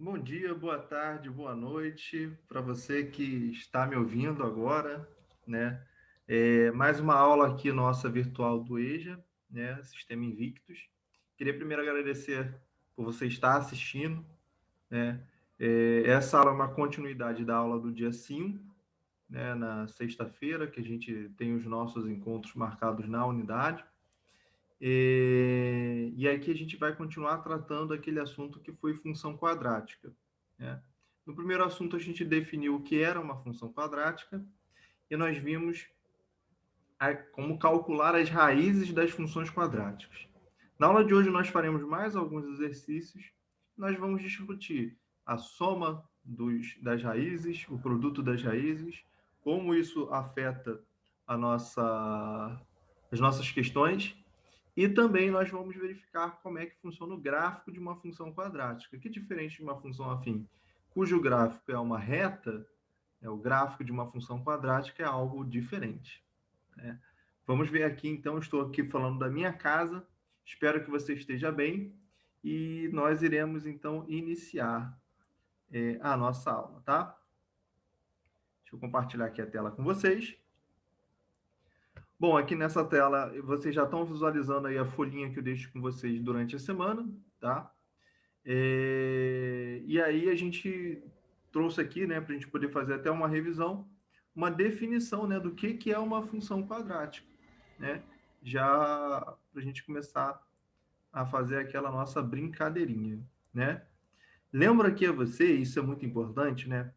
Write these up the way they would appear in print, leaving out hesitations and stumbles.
Bom dia, boa tarde, boa noite para você que está me ouvindo agora, né? Mais uma aula aqui nossa virtual do EJA, né? Sistema Invictus. Queria primeiro agradecer por você estar assistindo, né? Essa aula é uma continuidade da aula do dia 5, né? Na sexta-feira, que a gente tem os nossos encontros marcados na unidade. E aqui a gente vai continuar tratando aquele assunto que foi função quadrática, né? No primeiro assunto, a gente definiu o que era uma função quadrática e nós vimos como calcular as raízes das funções quadráticas. Na aula de hoje, nós faremos mais alguns exercícios. Nós vamos discutir a soma das raízes, o produto das raízes, como isso afeta as nossas questões, e também nós vamos verificar como é que funciona o gráfico de uma função quadrática, que diferente de uma função afim, cujo gráfico é uma reta, o gráfico de uma função quadrática é algo diferente, né? Vamos ver aqui, então, estou aqui falando da minha casa, espero que você esteja bem, e nós iremos, então, iniciar a nossa aula, tá? Deixa eu compartilhar aqui a tela com vocês. Bom, aqui nessa tela, vocês já estão visualizando aí a folhinha que eu deixo com vocês durante a semana, tá? E aí a gente trouxe aqui, né, para a gente poder fazer até uma revisão, uma definição, né, do que é uma função quadrática, né? Já para a gente começar a fazer aquela nossa brincadeirinha, né? Lembra aqui a você, isso é muito importante, né,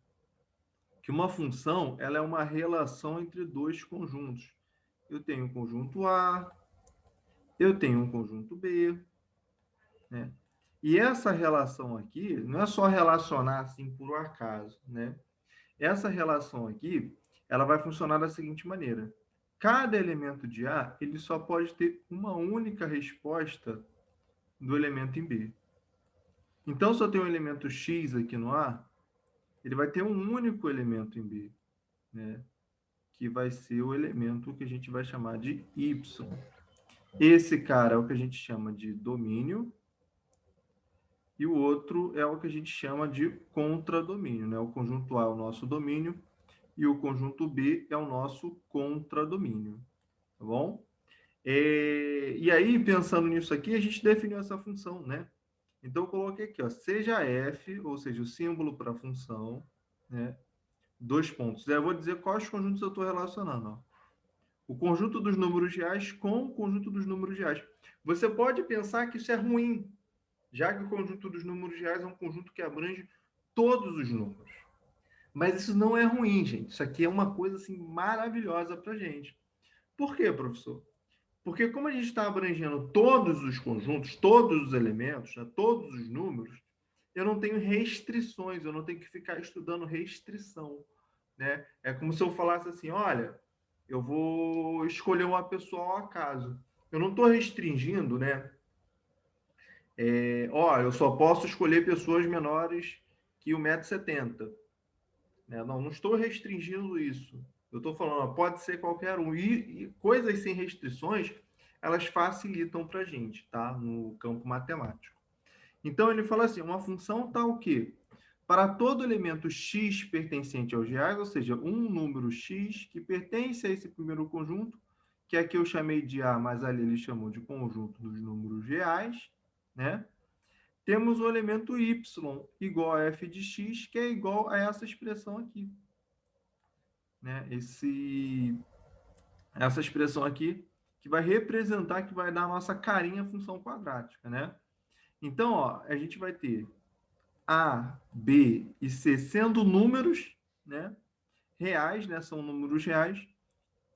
que uma função ela é uma relação entre dois conjuntos. Eu tenho um conjunto A, eu tenho um conjunto B, né? E essa relação aqui não é só relacionar assim por um acaso, né? Essa relação aqui, ela vai funcionar da seguinte maneira: cada elemento de A, ele só pode ter uma única resposta do elemento em B. Então, se eu tenho um elemento X aqui no A, ele vai ter um único elemento em B, né? Que vai ser o elemento que a gente vai chamar de Y. Esse cara é o que a gente chama de domínio, e o outro é o que a gente chama de contradomínio, né? O conjunto A é o nosso domínio e o conjunto B é o nosso contradomínio, tá bom? E aí, pensando nisso aqui, a gente definiu essa função, né? Então, eu coloquei aqui, ó, seja f, ou seja, o símbolo para a função, né? Dois pontos. Eu vou dizer quais conjuntos eu estou relacionando, ó. O conjunto dos números reais com o conjunto dos números reais. Você pode pensar que isso é ruim, já que o conjunto dos números reais é um conjunto que abrange todos os números. Mas isso não é ruim, gente. Isso aqui é uma coisa assim maravilhosa para a gente. Por quê, professor? Porque como a gente está abrangendo todos os conjuntos, todos os elementos, né, todos os números, eu não tenho restrições, eu não tenho que ficar estudando restrição, né? É como se eu falasse assim, olha, eu vou escolher uma pessoa ao acaso. Eu não estou restringindo, né? Eu só posso escolher pessoas menores que 1,70 m, né? Não estou restringindo isso. Eu estou falando, ó, pode ser qualquer um. E coisas sem restrições, elas facilitam para a gente, tá? No campo matemático. Então, ele fala assim, uma função tal que, para todo elemento x pertencente aos reais, ou seja, um número x que pertence a esse primeiro conjunto, que aqui eu chamei de A, mas ali ele chamou de conjunto dos números reais, né? Temos o elemento y igual a f de x, que é igual a essa expressão aqui, né? Essa expressão aqui que vai representar, que vai dar a nossa carinha função quadrática, né? Então, ó, a gente vai ter A, B e C sendo números, né? Reais, né? São números reais,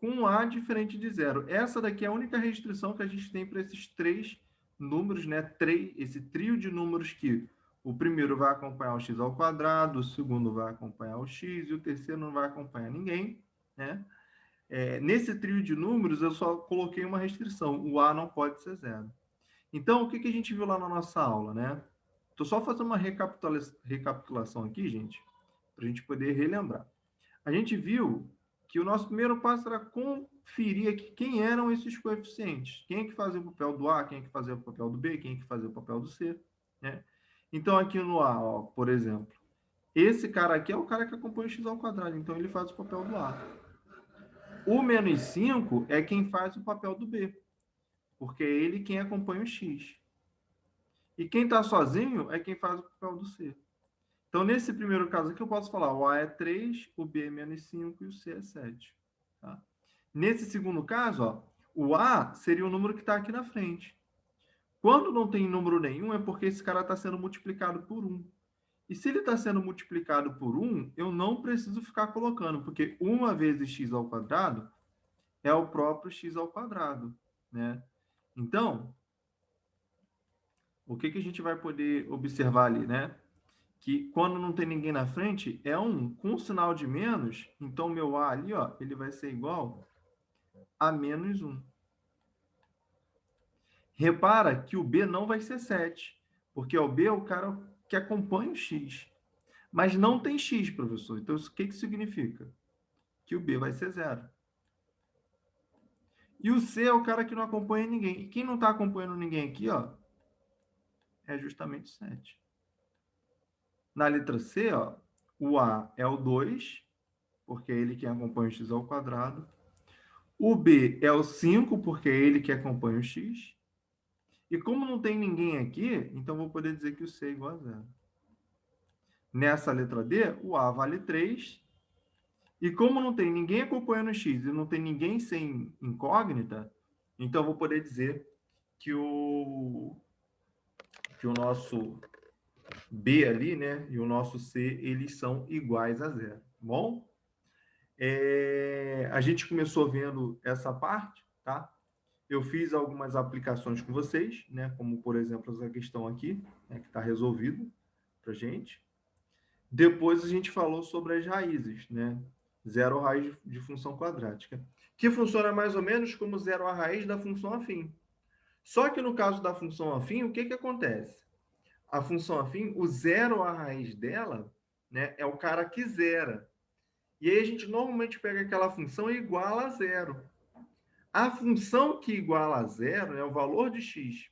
com um A diferente de zero. Essa daqui é a única restrição que a gente tem para esses três números, né? Esse trio de números que o primeiro vai acompanhar o x ao quadrado, o segundo vai acompanhar o x e o terceiro não vai acompanhar ninguém, né? Nesse trio de números, eu só coloquei uma restrição: o A não pode ser zero. Então, o que a gente viu lá na nossa aula, né? Estou só fazendo uma recapitulação aqui, gente, para a gente poder relembrar. A gente viu que o nosso primeiro passo era conferir aqui quem eram esses coeficientes. Quem é que fazia o papel do A, quem é que fazia o papel do B, quem é que fazia o papel do C, né? Então, aqui no A, ó, por exemplo, esse cara aqui é o cara que acompanha o x ao quadrado, então ele faz o papel do A. O menos 5 é quem faz o papel do B, porque é ele quem acompanha o x. E quem está sozinho é quem faz o papel do C. Então, nesse primeiro caso aqui, eu posso falar o A é 3, o B é menos 5 e o C é 7. Tá? Nesse segundo caso, ó, o A seria o número que está aqui na frente. Quando não tem número nenhum, é porque esse cara está sendo multiplicado por 1. E se ele está sendo multiplicado por 1, eu não preciso ficar colocando, porque 1 vezes x ao quadrado é o próprio x ao quadrado. Né? Então, o que a gente vai poder observar ali, né? Que quando não tem ninguém na frente, é 1 com sinal de menos, então meu A ali, ó, ele vai ser igual a menos 1. Repara que o B não vai ser 7, porque o B é o cara que acompanha o x. Mas não tem x, professor. Então, o que significa? Que o B vai ser 0. E o C é o cara que não acompanha ninguém. E quem não está acompanhando ninguém aqui, ó, é justamente 7. Na letra C, ó, o A é o 2, porque é ele que acompanha o x ao quadrado. O B é o 5, porque é ele que acompanha o x. E como não tem ninguém aqui, então vou poder dizer que o C é igual a 0. Nessa letra D, o A vale 3. E como não tem ninguém acompanhando o x e não tem ninguém sem incógnita, então vou poder dizer que o nosso B ali, né, e o nosso C, eles são iguais a 0. Tá bom? A gente começou vendo essa parte, tá? Eu fiz algumas aplicações com vocês, né? Como, por exemplo, essa questão aqui, né, que está resolvida para a gente. Depois a gente falou sobre as raízes, né? Zero raiz de função quadrática, que funciona mais ou menos como zero a raiz da função afim. Só que no caso da função afim, o que acontece? A função afim, o zero a raiz dela, né, é o cara que zera. E aí a gente normalmente pega aquela função e iguala a zero. A função que iguala a zero, né, o valor de x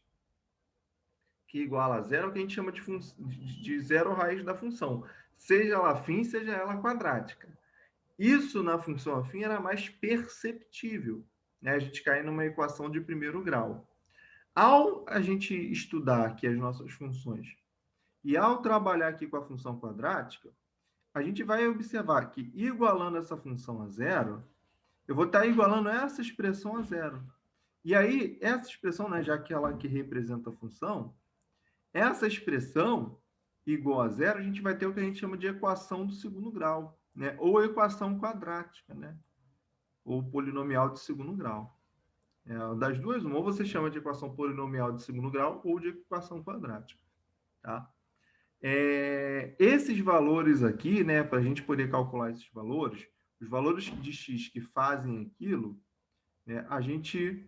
que iguala a zero, é o que a gente chama de zero raiz da função, seja ela afim, seja ela quadrática. Isso na função afim era mais perceptível, né? A gente cai numa equação de primeiro grau. Ao a gente estudar aqui as nossas funções e ao trabalhar aqui com a função quadrática, a gente vai observar que igualando essa função a zero, eu vou estar igualando essa expressão a zero. E aí, essa expressão, né, já que ela que representa a função, essa expressão igual a zero, a gente vai ter o que a gente chama de equação do segundo grau, né? Ou equação quadrática, né? Ou polinomial de segundo grau. Das duas, uma, ou você chama de equação polinomial de segundo grau ou de equação quadrática, tá? Esses valores aqui, né, para a gente poder calcular esses valores, os valores de x que fazem aquilo, né, a gente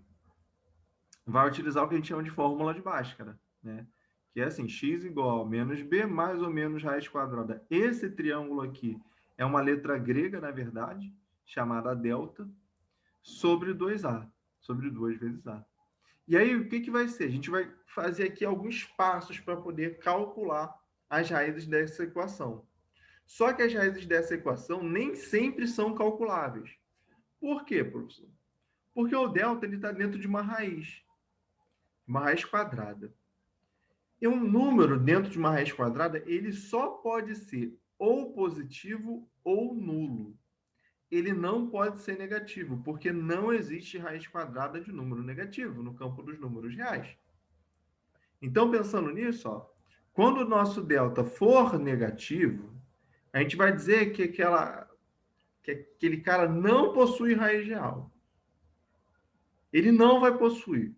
vai utilizar o que a gente chama de fórmula de Bhaskara, né? Que é assim, x igual a menos b mais ou menos raiz quadrada. Esse triângulo aqui é uma letra grega, na verdade, chamada delta, sobre 2a, sobre 2 vezes a. E aí, o que vai ser? A gente vai fazer aqui alguns passos para poder calcular as raízes dessa equação. Só que as raízes dessa equação nem sempre são calculáveis. Por quê, professor? Porque o delta está dentro de uma raiz quadrada. E um número dentro de uma raiz quadrada, ele só pode ser ou positivo ou nulo. Ele não pode ser negativo, porque não existe raiz quadrada de número negativo no campo dos números reais. Então, pensando nisso, ó, quando o nosso delta for negativo, a gente vai dizer que aquele cara não possui raiz real. Ele não vai possuir.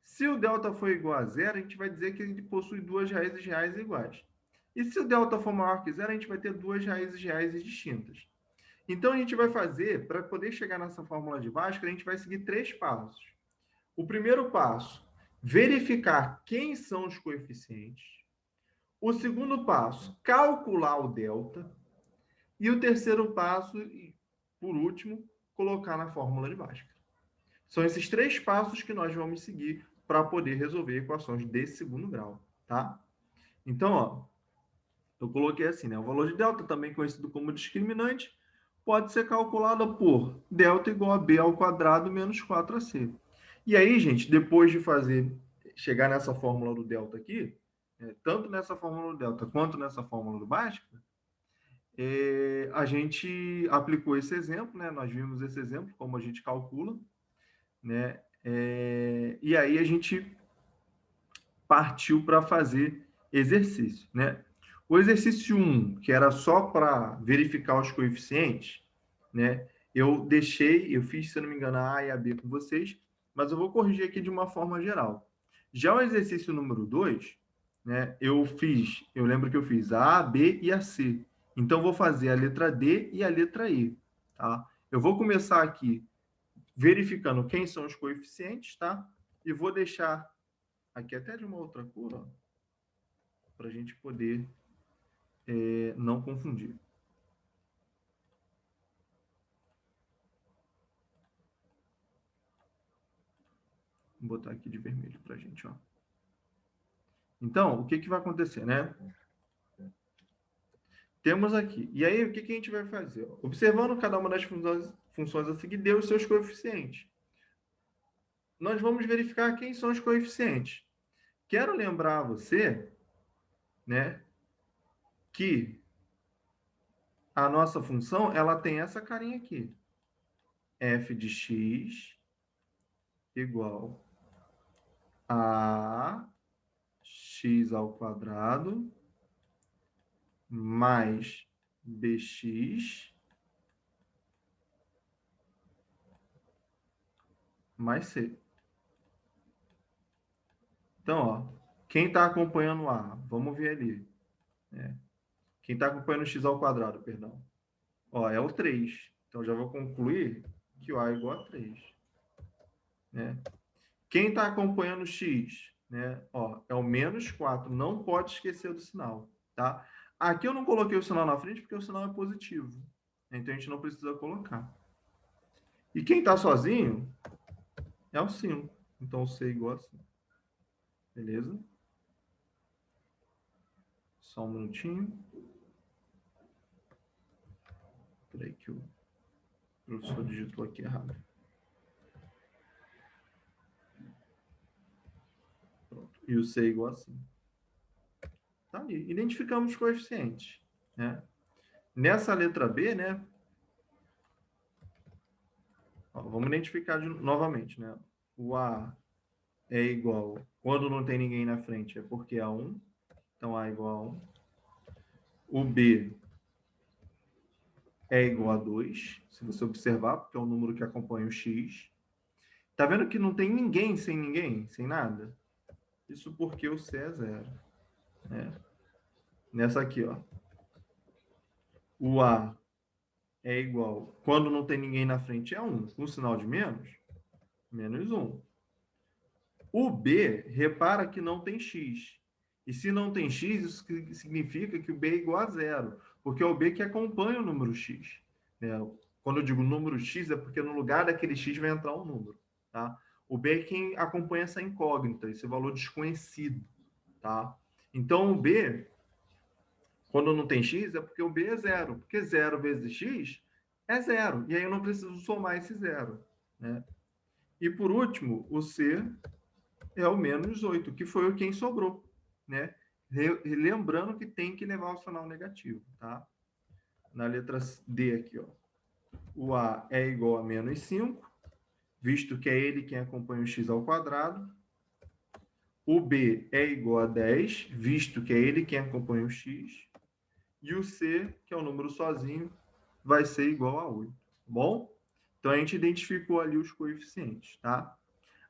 Se o delta for igual a zero, a gente vai dizer que ele possui duas raízes reais iguais. E se o delta for maior que zero, a gente vai ter duas raízes reais distintas. Então, a gente vai fazer, para poder chegar nessa fórmula de Bhaskara, a gente vai seguir 3 passos. O primeiro passo, verificar quem são os coeficientes. O segundo passo, calcular o delta. E o terceiro passo, por último, colocar na fórmula de Bhaskara. São esses 3 passos que nós vamos seguir para poder resolver equações desse segundo grau, tá? Então, ó, eu coloquei assim, né? O valor de delta, também conhecido como discriminante, pode ser calculado por delta igual a b ao quadrado menos 4ac. E aí, gente, depois de chegar nessa fórmula do delta aqui, tanto nessa fórmula do delta quanto nessa fórmula do Bhaskara, a gente aplicou esse exemplo, né? Nós vimos esse exemplo, como a gente calcula, né? E aí a gente partiu para fazer exercício, né? O exercício 1, que era só para verificar os coeficientes, né? Eu fiz, se não me engano, a A e a B com vocês, mas eu vou corrigir aqui de uma forma geral. Já o exercício número 2, né? Eu lembro que eu fiz a A, B e a C. Então, vou fazer a letra D e a letra E, tá? Eu vou começar aqui verificando quem são os coeficientes, tá? E vou deixar aqui até de uma outra cor, para a gente poder não confundir. Vou botar aqui de vermelho para a gente, ó. Então, o que, que vai acontecer, né? Temos aqui. E aí, o que, que a gente vai fazer? Observando cada uma das funções a seguir, deu os seus coeficientes. Nós vamos verificar quem são os coeficientes. Quero lembrar a você, né, que a nossa função, ela tem essa carinha aqui. F de x igual a x ao quadrado mais bx mais c. Então, ó, quem está acompanhando A, vamos ver ali. Né? Quem está acompanhando o x ao quadrado, perdão. Ó, é o 3. Então, já vou concluir que o A é igual a 3. Né? Quem está acompanhando o x, né? Ó, é o menos 4. Não pode esquecer do sinal. Tá? Aqui eu não coloquei o sinal na frente porque o sinal é positivo. Então, a gente não precisa colocar. E quem está sozinho é o 5. Então, o C é igual a 5. Beleza? Só um minutinho. Peraí que o professor digitou aqui errado. Pronto. E o C é igual a 5. Tá aí. Identificamos os coeficientes. Né? Nessa letra B, né? Ó, vamos identificar novamente, né? O A é igual, quando não tem ninguém na frente, é porque é 1. Então, A é igual a 1. O B é igual a 2, se você observar, porque é o número que acompanha o X. Tá vendo que não tem ninguém, sem nada? Isso porque o C é 0. Né? Nessa aqui, ó. O A é igual, quando não tem ninguém na frente, é 1. Com sinal de menos, menos 1. O B, repara que não tem x. E se não tem x, isso significa que o B é igual a 0, porque é o B que acompanha o número x. Né? Quando eu digo número x, é porque no lugar daquele x vai entrar um número. Tá? O B é quem acompanha essa incógnita, esse valor desconhecido. Tá? Então, o B, quando não tem x, é porque o B é 0. Porque 0 vezes x é 0. E aí eu não preciso somar esse 0. Né? E por último, o C é o menos 8, que foi o quem sobrou, né? Lembrando que tem que levar o sinal negativo, tá? Na letra D aqui, ó. O A é igual a menos 5, visto que é ele quem acompanha o x ao quadrado. O B é igual a 10, visto que é ele quem acompanha o x. E o C, que é o número sozinho, vai ser igual a 8. Bom? Então, a gente identificou ali os coeficientes, tá?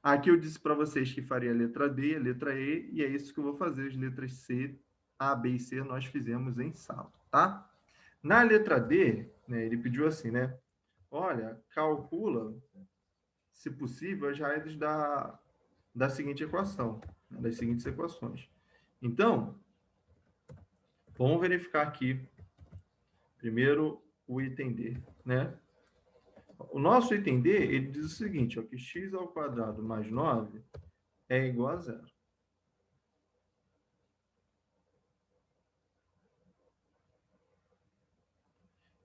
Aqui eu disse para vocês que faria a letra D, a letra E, e é isso que eu vou fazer. As letras C, A, B e C nós fizemos em sala, tá? Na letra D, né, ele pediu assim, né? Olha, calcula, se possível, as raízes da seguinte equação, né, das seguintes equações. Então, vamos verificar aqui, primeiro, o item D, né? O nosso item D, ele diz o seguinte, ó, que x ao quadrado mais 9 é igual a 0.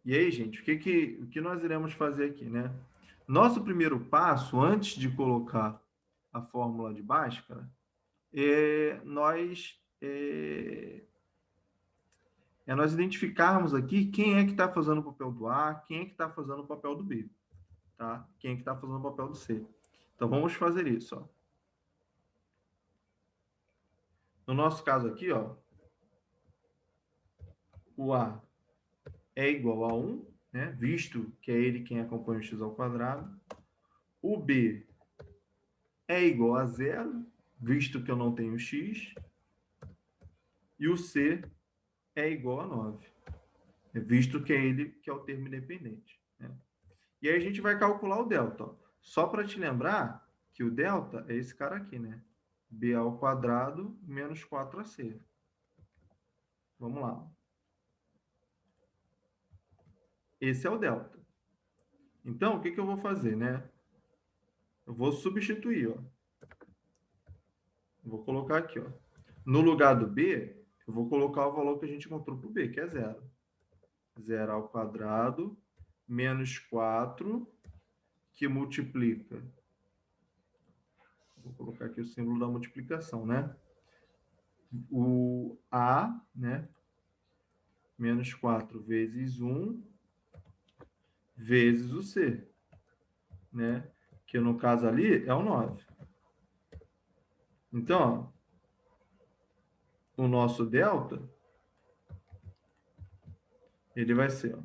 E aí, gente, o que nós iremos fazer aqui, né? Nosso primeiro passo, antes de colocar a fórmula de Bhaskara, nós identificarmos aqui quem é que está fazendo o papel do A, quem é que está fazendo o papel do B, tá? Quem é que está fazendo o papel do C. Então, vamos fazer isso, ó. No nosso caso aqui, ó, o A é igual a 1, né? Visto que é ele quem acompanha o x ao quadrado. O B é igual a 0, visto que eu não tenho x. E o C é igual a 9, visto que é ele que é o termo independente, né? E aí a gente vai calcular o delta, ó. Só para te lembrar que o delta é esse cara aqui, né? B ao quadrado menos 4AC. Vamos lá. Esse é o delta. Então, o que eu vou fazer, né? Eu vou substituir, ó. Vou colocar aqui, ó. No lugar do B, eu vou colocar o valor que a gente encontrou para o B, que é 0. 0 ao quadrado menos 4, que multiplica. Vou colocar aqui o símbolo da multiplicação, né? O A, né? Menos 4 vezes 1 vezes o C, né? Que no caso ali é o 9. Então, ó, o nosso delta, ele vai ser, ó,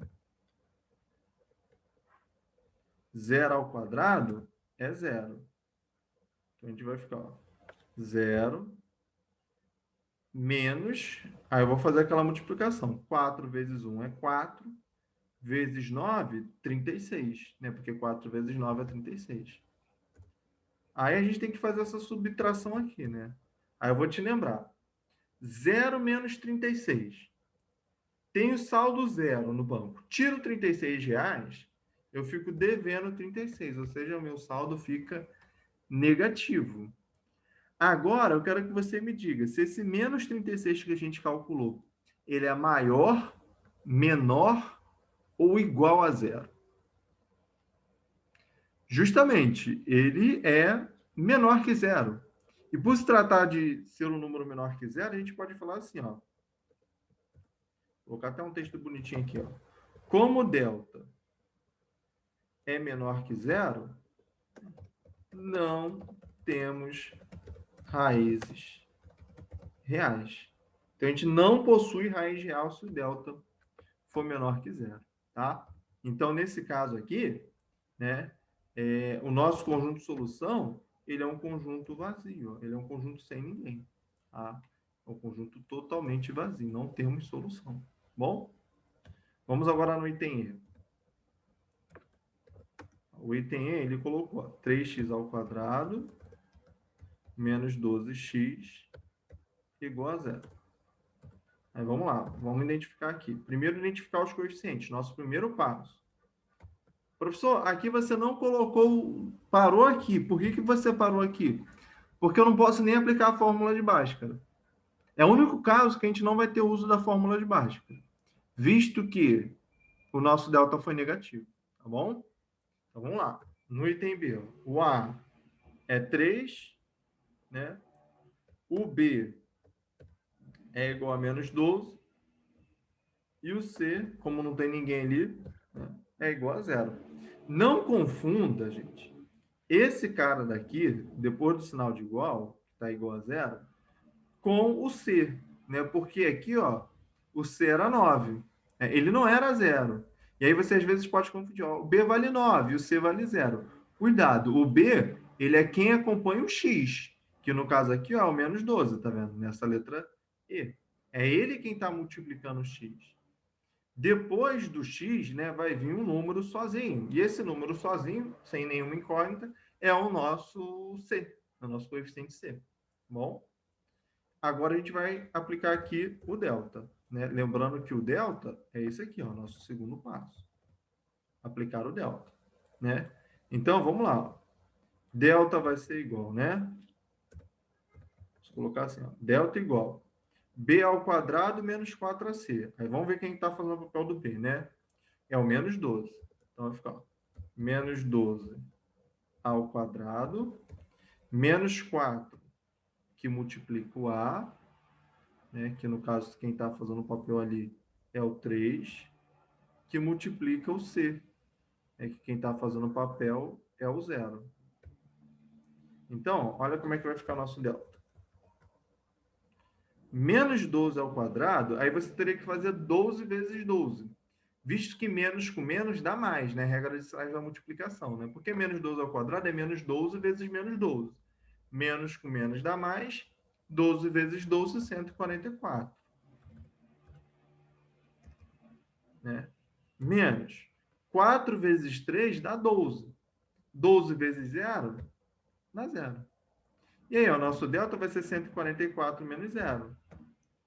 0 ao quadrado é 0. Então, a gente vai ficar, ó, 0 menos... Aí eu vou fazer aquela multiplicação. 4 vezes 1 é 4, vezes 9, 36, né? Porque 4 vezes 9 é 36. Aí a gente tem que fazer essa subtração aqui, né? Aí eu vou te lembrar. 0 menos 36. Tenho saldo 0 no banco. Tiro R$36, eu fico devendo 36, ou seja, o meu saldo fica negativo. Agora, eu quero que você me diga se esse menos 36 que a gente calculou, ele é maior, menor ou igual a 0? Justamente, ele é menor que 0. E por se tratar de ser um número menor que 0, a gente pode falar assim, ó. Vou colocar até um texto bonitinho aqui, ó. Como delta é menor que 0, não temos raízes reais. Então, a gente não possui raiz real se o delta for menor que 0, tá? Então, nesse caso aqui, né, o nosso conjunto de solução, ele é um conjunto vazio, ele é um conjunto sem ninguém, tá? É um conjunto totalmente vazio, não temos solução. Bom, vamos agora no item E. O item E, ele colocou, ó, 3x ao quadrado menos 12x igual a 0. Aí vamos lá, vamos identificar aqui. Primeiro, identificar os coeficientes, nosso primeiro passo. Professor, aqui você não colocou, parou aqui. Por que você parou aqui? Porque eu não posso nem aplicar a fórmula de Bhaskara. É o único caso que a gente não vai ter uso da fórmula de Bhaskara, visto que o nosso delta foi negativo, tá bom? Então vamos lá. No item B, o A é 3, né? O B é igual a menos 12. E o C, como não tem ninguém ali, né, é igual a 0. Não confunda, gente, esse cara daqui, depois do sinal de igual, que está igual a 0, com o C, né? Porque aqui, ó, o C era 9. Ele não era 0. E aí você às vezes pode confundir. Ó, o B vale 9 e o C vale 0. Cuidado, o B, ele é quem acompanha o X, que no caso aqui, ó, é o menos 12, tá vendo? Nessa letra E. É ele quem está multiplicando o X. Depois do X, né, vai vir um número sozinho. E esse número sozinho, sem nenhuma incógnita, é o nosso C, o nosso coeficiente C. Bom, agora a gente vai aplicar aqui o delta, né? Lembrando que o delta é esse aqui, ó, nosso segundo passo. Aplicar o delta, né? Então, vamos lá. Delta vai ser igual, né? Vou colocar assim, ó, delta igual B ao quadrado menos 4AC. Aí vamos ver quem está fazendo o papel do B, né? é o menos 12. Então, vai ficar ó, menos 12 ao quadrado, menos 4, que multiplica o A, né, que no caso, quem está fazendo o papel ali é o 3, que multiplica o C, que quem está fazendo o papel é o 0. Então, olha como é que vai ficar nosso delta. Menos 12 ao quadrado, aí você teria que fazer 12 vezes 12. Visto que menos com menos dá mais, né? Regra de sinais da multiplicação, né? Porque menos 12 ao quadrado é menos 12 vezes menos 12. Menos com menos dá mais. 12 vezes 12, 144. Né? Menos 4 vezes 3 dá 12. 12 vezes 0 dá 0. E aí, o nosso delta vai ser 144 menos 0.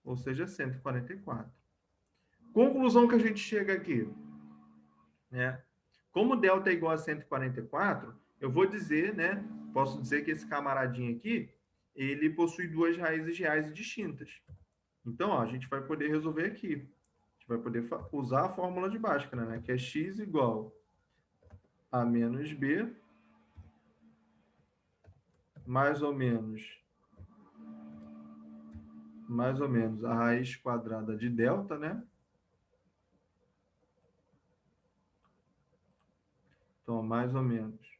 Ou seja, 144. Conclusão que a gente chega aqui. Né? Como delta é igual a 144, eu vou dizer, né? Posso dizer que esse camaradinho aqui, ele possui duas raízes reais distintas. Então, ó, a gente vai poder resolver aqui. A gente vai poder usar a fórmula de Bhaskara, né? Que é x igual a menos b, mais ou menos a raiz quadrada de delta, né? Então, mais ou menos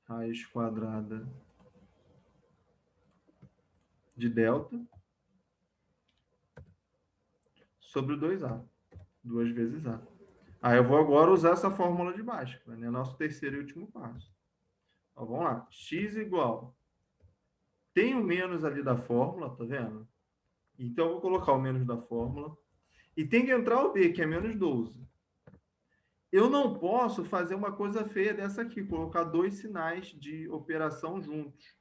raiz quadrada de delta sobre 2a, 2 vezes a. Aí eu vou agora usar essa fórmula de Bhaskara, né? Nosso terceiro e último passo. Então, vamos lá. X igual. Tem o menos ali da fórmula, tá vendo? Então, eu vou colocar o menos da fórmula. E tem que entrar o B, que é menos 12. Eu não posso fazer uma coisa feia dessa aqui, colocar dois sinais de operação juntos.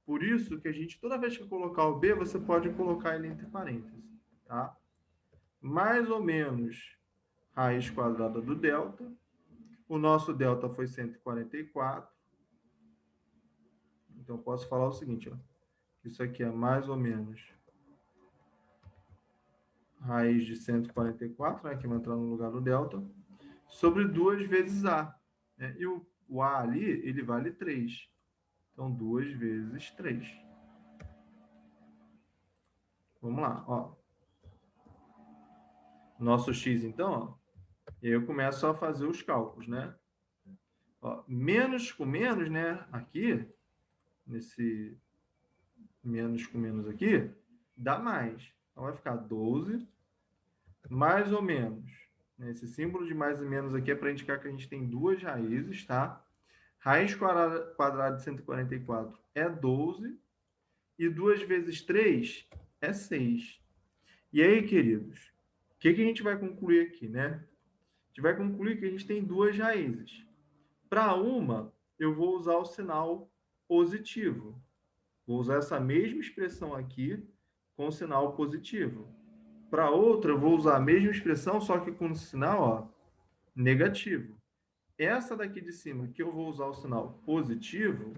Por isso que a gente, toda vez que colocar o B, você pode colocar ele entre parênteses, tá? Mais ou menos raiz quadrada do delta. O nosso delta foi 144. Então, posso falar o seguinte, ó. Isso aqui é mais ou menos raiz de 144, né, que vai entrar no lugar do delta, sobre 2 vezes A. Né? E o A ali, ele vale 3. Então, 2 vezes 3. Vamos lá, ó. Nosso x, então, ó. E aí eu começo a fazer os cálculos, né? Ó, menos com menos, né? Aqui, nesse menos com menos aqui, dá mais. Então, vai ficar 12, mais ou menos. Esse símbolo de mais ou menos aqui é para indicar que a gente tem duas raízes, tá? Raiz quadrada de 144 é 12. E 2 vezes 3 é 6. E aí, queridos, o que a gente vai concluir aqui, né? A gente vai concluir que a gente tem duas raízes. Para uma, eu vou usar o sinal positivo. Vou usar essa mesma expressão aqui com o sinal positivo. Para outra, eu vou usar a mesma expressão, só que com o sinal ó, negativo. Essa daqui de cima, que eu vou usar o sinal positivo,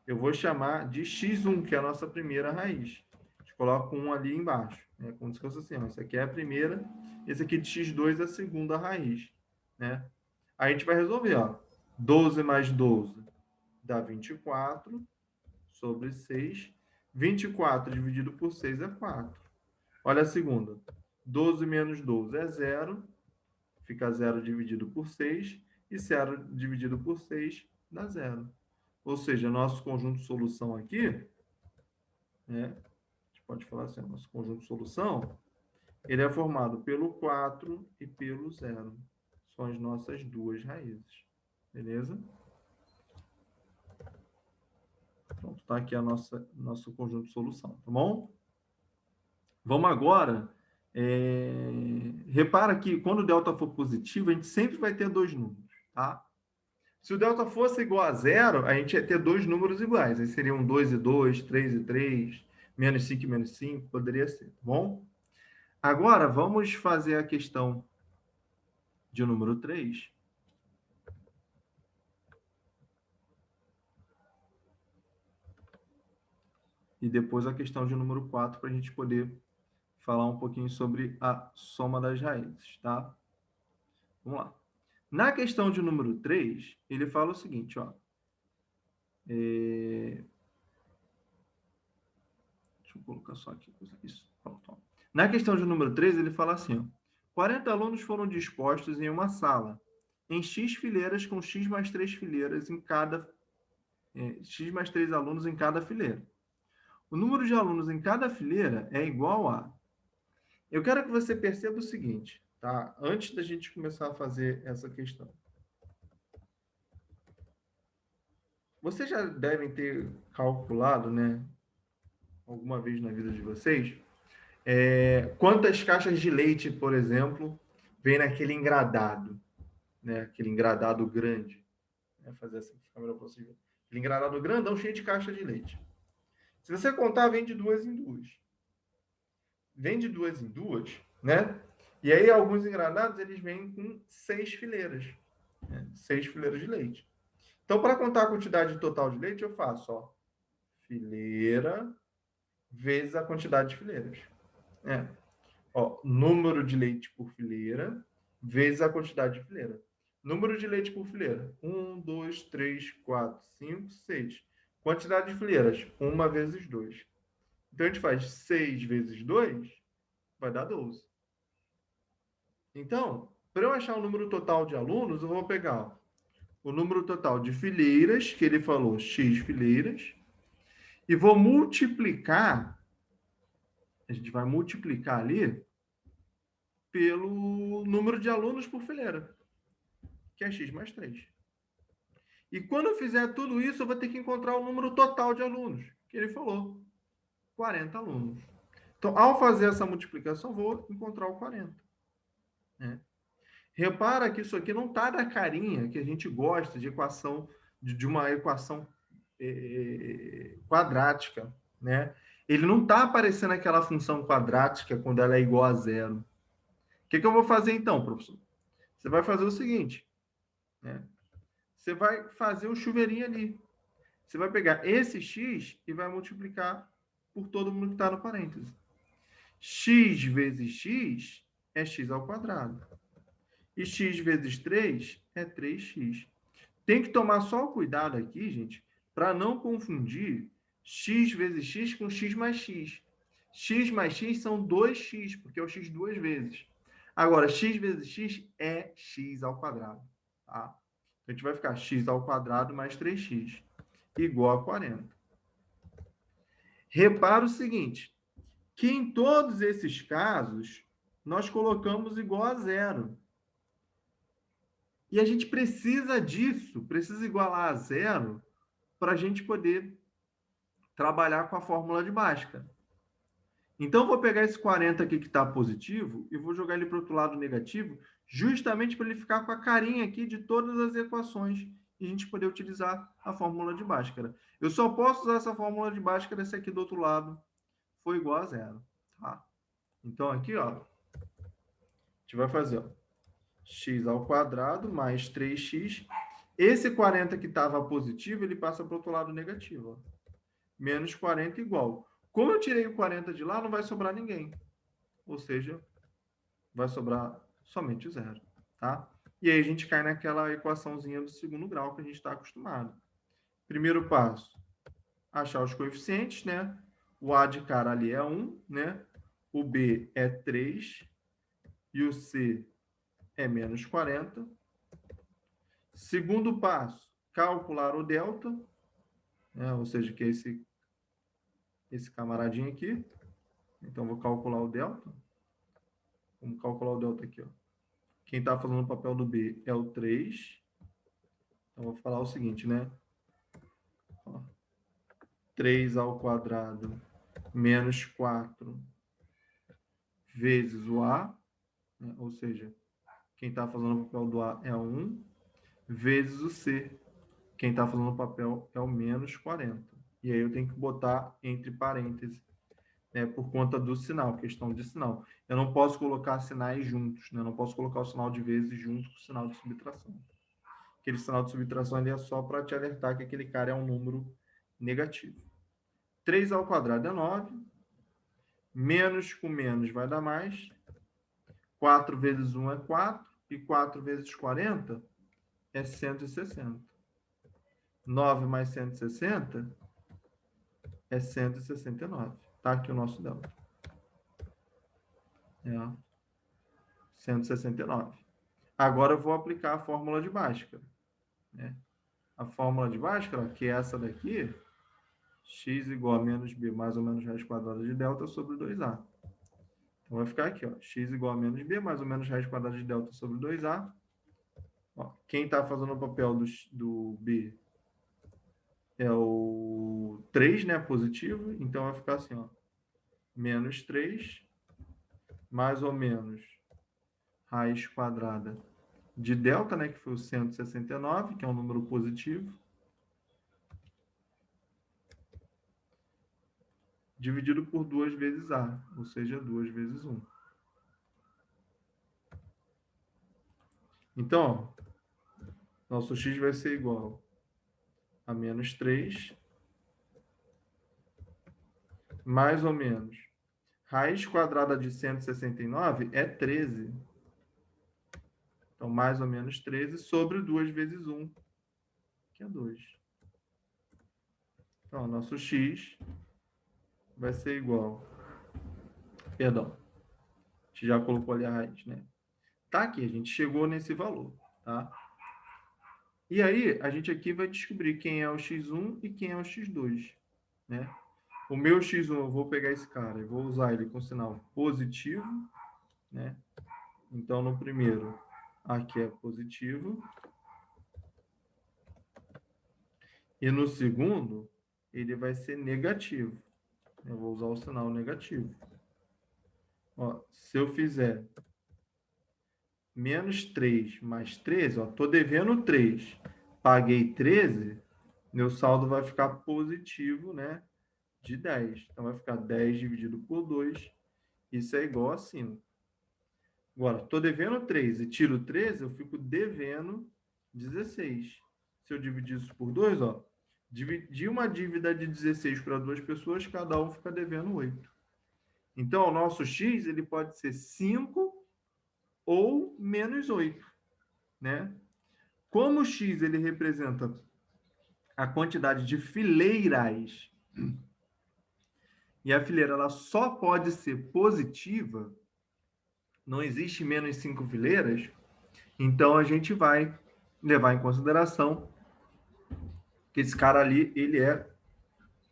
eu vou chamar de x1, que é a nossa primeira raiz. A gente coloca um ali embaixo, né? Como se fosse assim, ó, essa aqui é a primeira, esse aqui de x2 é a segunda raiz, né? Aí a gente vai resolver, ó. 12 mais 12 dá 24 sobre 6. 24 dividido por 6 é 4. Olha a segunda. 12 menos 12 é 0. Fica 0 dividido por 6. E 0 dividido por 6 dá 0. Ou seja, nosso conjunto de solução aqui, né? A gente pode falar assim, nosso conjunto de solução, ele é formado pelo 4 e pelo 0. São as nossas duas raízes. Beleza? Pronto, está aqui nosso conjunto de solução, tá bom? Vamos agora. Repara que quando o delta for positivo, a gente sempre vai ter dois números, tá? Se o delta fosse igual a zero, a gente ia ter dois números iguais. Aí seriam 2 e 2, 3 e 3, menos 5 e menos 5, poderia ser, tá bom? Agora, vamos fazer a questão de número 3. E depois a questão de número 4, para a gente poder falar um pouquinho sobre a soma das raízes, tá? Vamos lá. Na questão de número 3, ele fala o seguinte, ó. Deixa eu colocar só aqui. Isso, pronto. Na questão de número 3, ele fala assim, ó. 40 alunos foram dispostos em uma sala, em X fileiras com X mais 3 fileiras em cada... X mais 3 alunos em cada fileira. O número de alunos em cada fileira é igual a... Eu quero que você perceba o seguinte, tá? Antes da gente começar a fazer essa questão. Vocês já devem ter calculado, né? Alguma vez na vida de vocês, quantas caixas de leite, por exemplo, vem naquele engradado, né? Aquele engradado grande. Vou fazer assim para a câmera para vocês verem. Aquele engradado grandão cheio de caixa de leite. Se você contar, vem de duas em duas. Vem de duas em duas, né? E aí alguns engradados eles vêm com 6 fileiras, né? 6 fileiras de leite. Então, para contar a quantidade total de leite, eu faço, ó, fileira vezes a quantidade de fileiras. Ó, número de leite por fileira vezes a quantidade de fileira. Número de leite por fileira. 1, 2, 3, 4, 5, 6. Quantidade de fileiras. 1 vezes 2. Então, a gente faz 6 vezes 2, vai dar 12. Então, para eu achar o número total de alunos, eu vou pegar ó, o número total de fileiras, que ele falou, X fileiras, e vou multiplicar, a gente vai multiplicar ali, pelo número de alunos por fileira, que é X mais 3. E quando eu fizer tudo isso, eu vou ter que encontrar o número total de alunos, que ele falou, 40 alunos. Então, ao fazer essa multiplicação, eu vou encontrar o 40. Né? Repara que isso aqui não está da carinha que a gente gosta de equação, de uma equação quadrática, né? Ele não está aparecendo aquela função quadrática quando ela é igual a zero. O que eu vou fazer então, professor? Você vai fazer o seguinte, né? Você vai fazer o chuveirinho ali. Você vai pegar esse x e vai multiplicar por todo mundo que está no parêntese. X vezes x é x ao quadrado. E x vezes 3 é 3x. Tem que tomar só o cuidado aqui, gente, para não confundir x vezes x com x mais x. X mais x são 2x, porque é o x duas vezes. Agora, x vezes x é x ao quadrado. Tá? A gente vai ficar x ao quadrado mais 3x, igual a 40. Repara o seguinte, que em todos esses casos, nós colocamos igual a zero. E a gente precisa disso, precisa igualar a zero, para a gente poder trabalhar com a fórmula de Bhaskara. Então, eu vou pegar esse 40 aqui que está positivo e vou jogar ele para o outro lado negativo, justamente para ele ficar com a carinha aqui de todas as equações e a gente poder utilizar a fórmula de Bhaskara. Eu só posso usar essa fórmula de Bhaskara se aqui do outro lado for igual a zero. Tá? Então, aqui, ó, a gente vai fazer ó, x ao quadrado mais 3x. Esse 40 que estava positivo, ele passa para o outro lado negativo. Ó. Menos 40 igual. Como eu tirei o 40 de lá, não vai sobrar ninguém. Ou seja, vai sobrar somente zero. Tá? E aí a gente cai naquela equaçãozinha do segundo grau que a gente está acostumado. Primeiro passo, achar os coeficientes, né? O A de cara ali é 1, né? O B é 3 e o C é menos 40. Segundo passo, calcular o delta, né? Ou seja, que é esse camaradinho aqui. Então, vou calcular o delta. Vamos calcular o delta aqui. Ó. Quem está fazendo o papel do B é o 3. Então, vou falar o seguinte, né? Ó, 3 ao quadrado menos 4 vezes o A. Né? Ou seja, quem está fazendo o papel do A é 1 vezes o C. Quem está fazendo o papel é o menos 40. E aí eu tenho que botar entre parênteses, né, por conta do sinal, questão de sinal. Eu não posso colocar sinais juntos, né? Eu não posso colocar o sinal de vezes junto com o sinal de subtração. Aquele sinal de subtração ali é só para te alertar que aquele cara é um número negativo. 3 ao quadrado é 9. Menos com menos vai dar mais. 4 vezes 1 é 4. E 4 vezes 40 é 160. 9 mais 160 é 169. Tá aqui o nosso delta. É 169. Agora eu vou aplicar a fórmula de Bhaskara, né? A fórmula de Bhaskara, que é essa daqui, x igual a menos b mais ou menos raiz quadrada de delta sobre 2a. Então vai ficar aqui, ó, x igual a menos b mais ou menos raiz quadrada de delta sobre 2a. Ó, quem está fazendo o papel do b é o 3, né, positivo. Então vai ficar assim, ó, menos 3 mais ou menos raiz quadrada de delta, né, que foi o 169, que é um número positivo, dividido por 2 vezes a, ou seja, 2 vezes 1. Então, ó, nosso x vai ser igual a menos 3, mais ou menos. Raiz quadrada de 169 é 13. Então, mais ou menos 13 sobre 2 vezes 1, que é 2. Então, nosso x vai ser igual... Perdão, a gente já colocou ali a raiz, né? Tá aqui, a gente chegou nesse valor, tá? E aí, a gente aqui vai descobrir quem é o x1 e quem é o x2, né? O meu x1, eu vou pegar esse cara e vou usar ele com sinal positivo, né? Então, no primeiro, aqui é positivo. E no segundo, ele vai ser negativo. Eu vou usar o sinal negativo. Ó, se eu fizer menos 3 mais 13, ó, tô devendo 3, paguei 13, meu saldo vai ficar positivo, né? De 10. Então, vai ficar 10 dividido por 2. Isso é igual a 5. Agora, estou devendo 3 e tiro 13, eu fico devendo 16. Se eu dividir isso por 2, ó, dividir uma dívida de 16 para duas pessoas, cada um fica devendo 8. Então, o nosso x ele pode ser 5 ou menos 8, né? Como o x ele representa a quantidade de fileiras e a fileira ela só pode ser positiva, não existe menos 5 fileiras, então a gente vai levar em consideração que esse cara ali ele é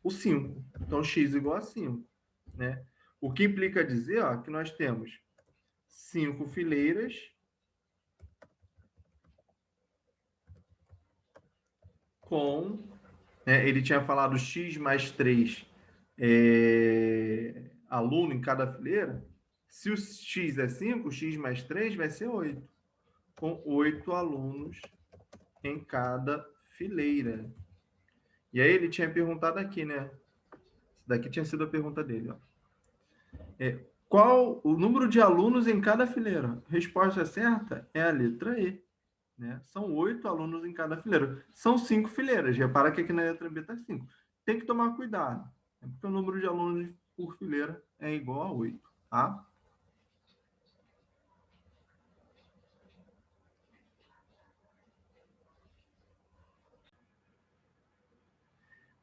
o 5. Então x igual a 5, né? O que implica dizer, ó, que nós temos 5 fileiras com, né, ele tinha falado x mais 3 aluno em cada fileira. Se o x é 5, x mais 3 vai ser 8, com 8 alunos em cada fileira. E aí ele tinha perguntado aqui, né? Isso daqui tinha sido a pergunta dele, ó. Qual o número de alunos em cada fileira? Resposta certa é a letra E. Né? São 8 alunos em cada fileira. São 5 fileiras. Repara que aqui na letra B está 5. Tem que tomar cuidado, né? Porque o número de alunos por fileira é igual a 8. Tá?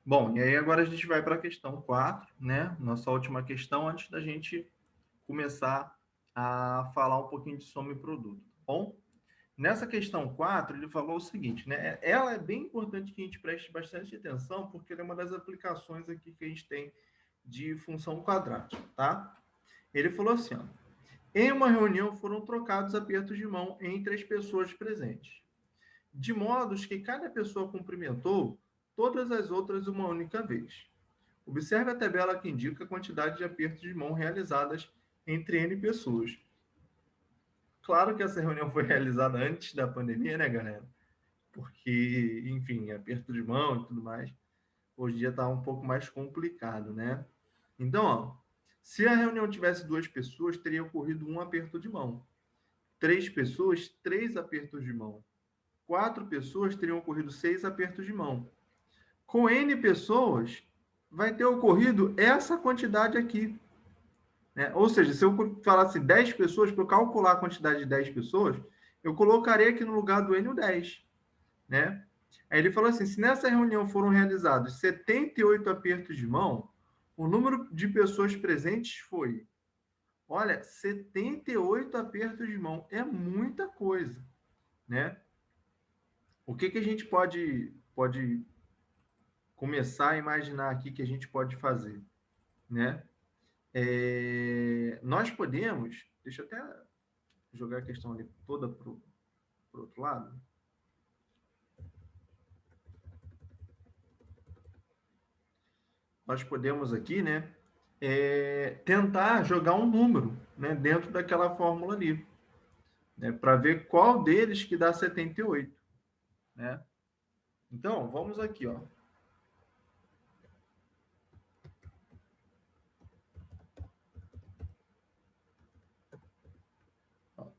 Bom, e aí agora a gente vai para a questão 4, né? Nossa última questão, antes da gente começar a falar um pouquinho de soma e produto. Tá bom? Nessa questão 4, ele falou o seguinte, né? Ela é bem importante que a gente preste bastante atenção, porque ela é uma das aplicações aqui que a gente tem de função quadrática, tá? Ele falou assim, ó, em uma reunião foram trocados apertos de mão entre as pessoas presentes, de modo que cada pessoa cumprimentou todas as outras uma única vez. Observe a tabela que indica a quantidade de apertos de mão realizadas entre N pessoas. Claro que essa reunião foi realizada antes da pandemia, né, galera? Porque, enfim, aperto de mão e tudo mais, hoje em dia está um pouco mais complicado, né? Então, ó, se a reunião tivesse 2 pessoas, teria ocorrido um aperto de mão. 3 pessoas, 3 apertos de mão. 4 pessoas, teriam ocorrido 6 apertos de mão. Com N pessoas, vai ter ocorrido essa quantidade aqui. né? Ou seja, se eu falasse 10 pessoas, para eu calcular a quantidade de 10 pessoas, eu colocaria aqui no lugar do N o 10, né? Aí ele falou assim, se nessa reunião foram realizados 78 apertos de mão, o número de pessoas presentes foi, olha, 78 apertos de mão, é muita coisa, né? O que a gente pode começar a imaginar aqui que a gente pode fazer, né? Nós podemos, deixa eu até jogar a questão ali toda para o outro lado. Nós podemos aqui, né, tentar jogar um número, né, dentro daquela fórmula ali, né, para ver qual deles que dá 78, né? Então, vamos aqui, ó.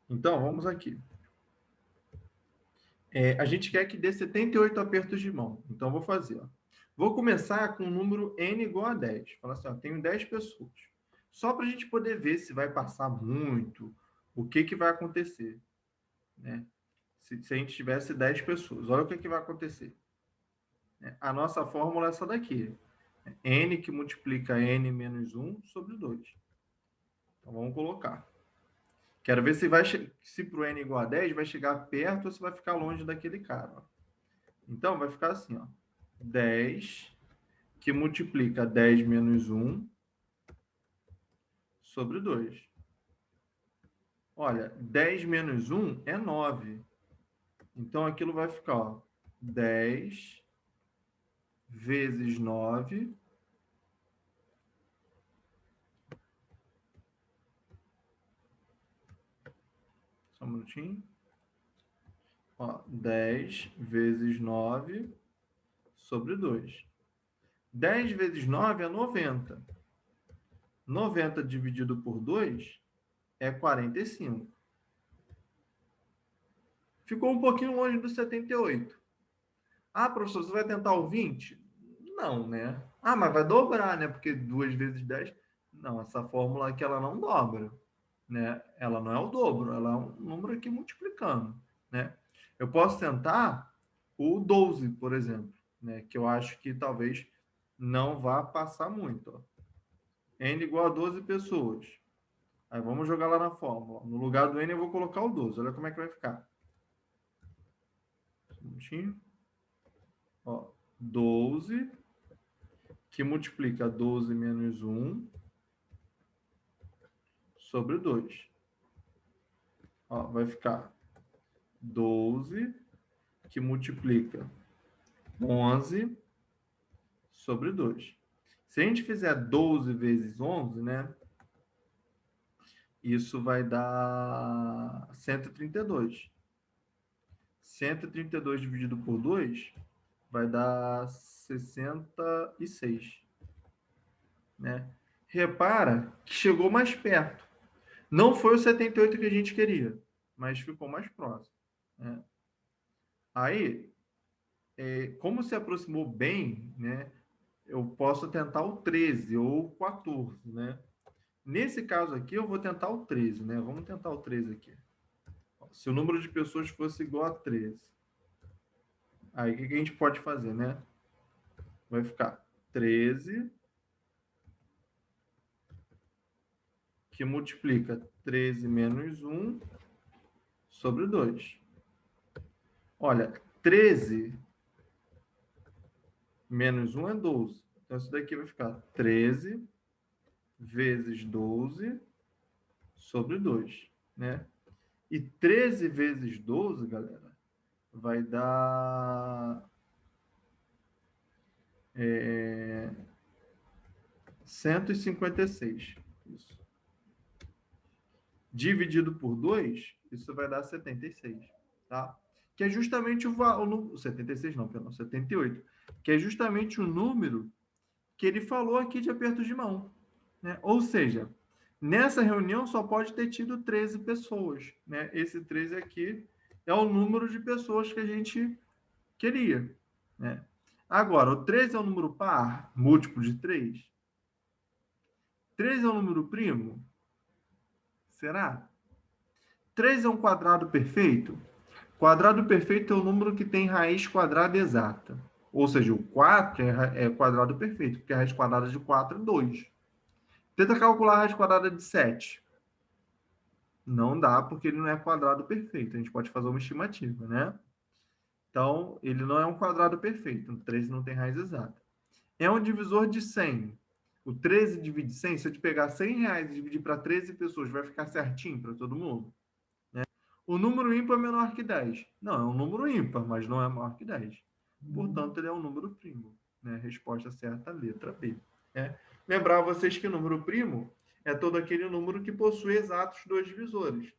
Então, vamos aqui. A gente quer que dê 78 apertos de mão. Então, vou fazer, ó. Vou começar com o número n igual a 10. Fala assim, ó, tenho 10 pessoas. Só para a gente poder ver se vai passar muito, o que vai acontecer, né? Se a gente tivesse 10 pessoas, olha o que vai acontecer. A nossa fórmula é essa daqui. N que multiplica n menos 1 sobre 2. Então, vamos colocar. Quero ver se para o n igual a 10 vai chegar perto ou se vai ficar longe daquele cara. Ó. Então, vai ficar assim, ó. 10 que multiplica 10 menos 1 sobre 2. Olha, 10 menos 1 é 9. Então, aquilo vai ficar, ó, 10 vezes 9 só um minutinho. Ó, 10 vezes 9 sobre 2. 10 vezes 9 é 90. 90 dividido por 2 é 45. Ficou um pouquinho longe do 78. Ah, professor, você vai tentar o 20? Não, né? Ah, mas vai dobrar, né? Porque 2 vezes 10... Não, essa fórmula aqui ela não dobra, né? Ela não é o dobro, ela é um número aqui multiplicando, né? Eu posso tentar o 12, por exemplo, né? Que eu acho que talvez não vá passar muito. Ó. N igual a 12 pessoas. Aí vamos jogar lá na fórmula. No lugar do N eu vou colocar o 12. Olha como é que vai ficar. Um minutinho. Ó, 12 que multiplica 12 menos 1 sobre 2. Ó, vai ficar 12 que multiplica 11 sobre 2. Se a gente fizer 12 vezes 11, né? Isso vai dar 132. 132 dividido por 2 vai dar 66. Né? Repara que chegou mais perto. Não foi o 78 que a gente queria, mas ficou mais próximo. Né? Aí, como se aproximou bem, né, eu posso tentar o 13 ou o 14. Né? Nesse caso aqui, eu vou tentar o 13. Né? Vamos tentar o 13 aqui. Se o número de pessoas fosse igual a 13. Aí, o que a gente pode fazer? Né? Vai ficar 13 que multiplica 13 menos 1 sobre 2. Olha, 13 menos 1 é 12. Então, isso daqui vai ficar 13 vezes 12 sobre 2, né? E 13 vezes 12, galera, vai dar 156. Isso. Dividido por 2, isso vai dar 76, tá? Que é justamente o 76 não, perdão, 78, que é justamente o número que ele falou aqui de apertos de mão, né? Ou seja, nessa reunião só pode ter tido 13 pessoas, né? Esse 13 aqui é o número de pessoas que a gente queria, né? Agora, o 13 é um número par, múltiplo de 3? 13 é um número primo? Será? 3 é um quadrado perfeito? Quadrado perfeito é o número que tem raiz quadrada exata. Ou seja, o 4 é quadrado perfeito, porque a raiz quadrada de 4 é 2. Tenta calcular a raiz quadrada de 7. Não dá, porque ele não é quadrado perfeito. A gente pode fazer uma estimativa, né? Então, ele não é um quadrado perfeito. O 13 não tem raiz exata. É um divisor de 100. O 13 divide 100. Se eu te pegar 100 reais e dividir para 13 pessoas, vai ficar certinho para todo mundo? O número ímpar é menor que 10. Não, é um número ímpar, mas não é maior que 10. Portanto, ele é um número primo. Né? Resposta certa, letra B. Né? Lembrar vocês que o número primo é todo aquele número que possui exatos dois divisores.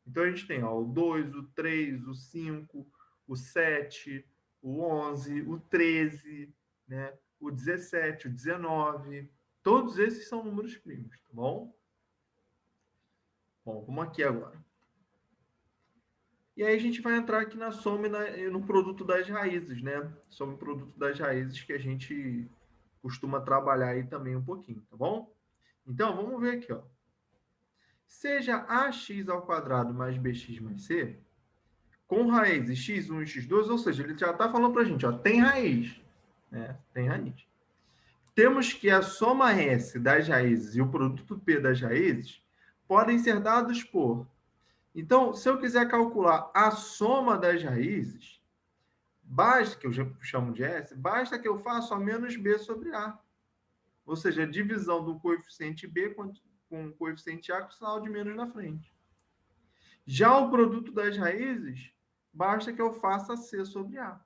Então, a gente tem o 2, o 3, o 5, o 7, o 11, o 13, né? O 17, o 19. Todos esses são números primos, tá bom? Bom, vamos aqui agora. E aí a gente vai entrar aqui na soma e no produto das raízes, né? Soma e produto das raízes que a gente costuma trabalhar aí também um pouquinho, tá bom? Então, vamos ver aqui, ó. Seja ax ao quadrado mais bx mais c, com raízes x1 e x2, ou seja, ele já está falando para a gente, ó, tem raiz, né? Tem raiz. Temos que a soma S das raízes e o produto P das raízes podem ser dados por. Então, se eu quiser calcular a soma das raízes, basta, que eu chamo de S, basta que eu faça a menos B sobre A. Ou seja, a divisão do coeficiente B com o coeficiente A com sinal de menos na frente. Já o produto das raízes, basta que eu faça C sobre A.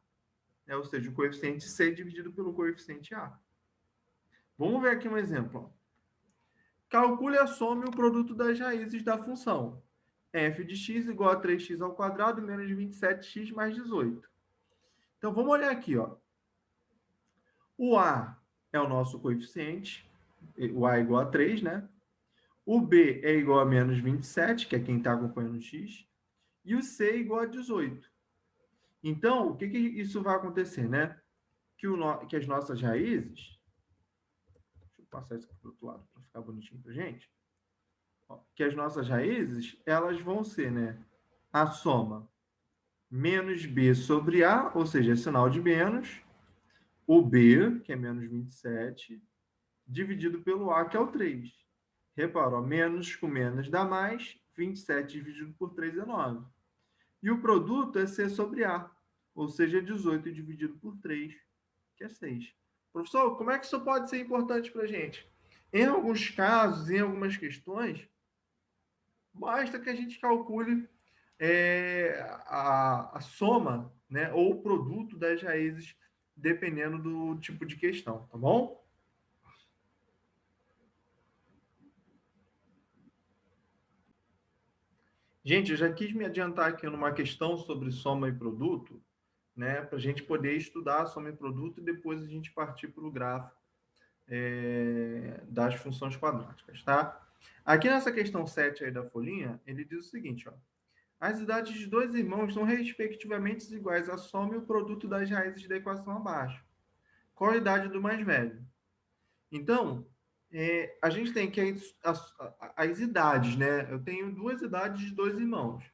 Ou seja, o coeficiente C dividido pelo coeficiente A. Vamos ver aqui um exemplo. Calcule a soma e o produto das raízes da função f de x igual a 3x ao quadrado menos 27x mais 18. Então, vamos olhar aqui, ó. O A é o nosso coeficiente, o A é igual a 3, né? O B é igual a menos 27, que é quem está acompanhando o x, e o C é igual a 18. Então, o que isso vai acontecer, né? Que as nossas raízes... Deixa eu passar isso aqui para o outro lado, para ficar bonitinho para a gente. Que as nossas raízes, elas vão ser, né? A soma menos B sobre A, ou seja, é sinal de menos, o B, que é menos 27, dividido pelo A, que é o 3. Repara, ó, menos com menos dá mais, 27 dividido por 3 é 9. E o produto é C sobre A, ou seja, 18 dividido por 3, que é 6. Professor, como é que isso pode ser importante para a gente? Em alguns casos, em algumas questões, basta que a gente calcule a soma, né, ou o produto das raízes, dependendo do tipo de questão, tá bom? Gente, eu já quis me adiantar aqui numa questão sobre soma e produto, né, para a gente poder estudar soma e produto e depois a gente partir para o gráfico das funções quadráticas, tá? Aqui nessa questão 7 aí da folhinha, ele diz o seguinte, ó. As idades de dois irmãos são respectivamente iguais à soma e o produto das raízes da equação abaixo. Qual a idade do mais velho? Então, a gente tem que as idades, né? Eu tenho duas idades de dois irmãos.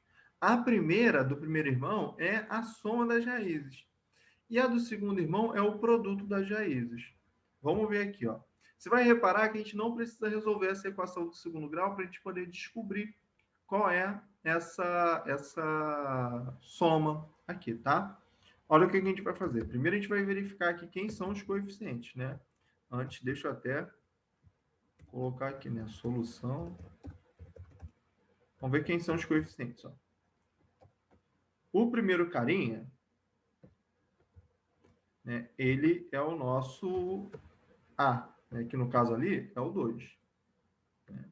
A primeira, do primeiro irmão, é a soma das raízes. E a do segundo irmão é o produto das raízes. Vamos ver aqui, ó. Você vai reparar que a gente não precisa resolver essa equação do segundo grau para a gente poder descobrir qual é essa soma aqui, tá? Olha o que a gente vai fazer. Primeiro a gente vai verificar aqui quem são os coeficientes, né? Antes, deixa eu até colocar aqui, né? Solução. Vamos ver quem são os coeficientes, ó. O primeiro carinha, né? Ele é o nosso A, né? Que no caso ali é o 2. Né?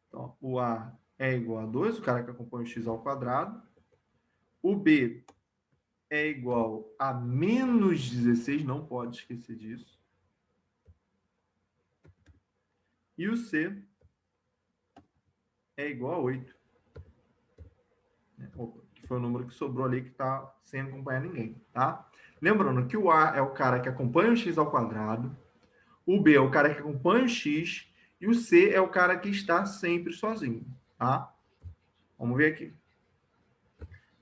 Então, o A é igual a 2, o cara que acompanha o x ao quadrado. O B é igual a menos 16, não pode esquecer disso. E o C é igual a 8. Que foi o número que sobrou ali que está sem acompanhar ninguém, tá? Lembrando que o A é o cara que acompanha o x ao quadrado, o B é o cara que acompanha o x e o C é o cara que está sempre sozinho. tá? Vamos ver aqui.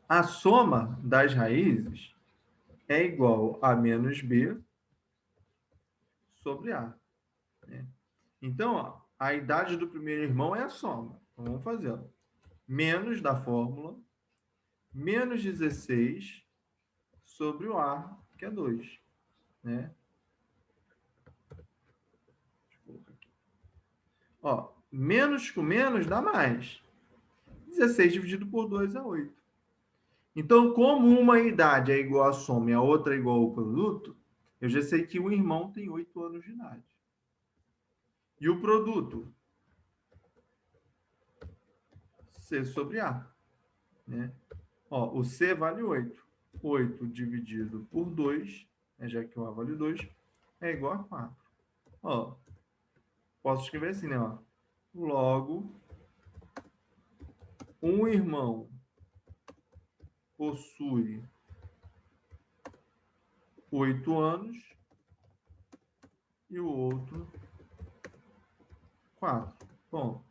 A soma das raízes é igual a menos B sobre A, né? Então, ó, a idade do primeiro irmão é a soma. Então, vamos fazê-la. Menos da fórmula, menos 16 sobre o A, que é 2, né? Ó, menos com menos dá mais. 16 dividido por 2 é 8. Então, como uma idade é igual à soma e a outra é igual ao produto, eu já sei que um irmão tem 8 anos de idade. E o produto? C sobre A, né? Ó, o C vale 8. 8 dividido por 2, né, já que o A vale 2, é igual a 4. Ó, posso escrever assim, né? Ó. Logo, um irmão possui 8 anos e o outro 4. Bom,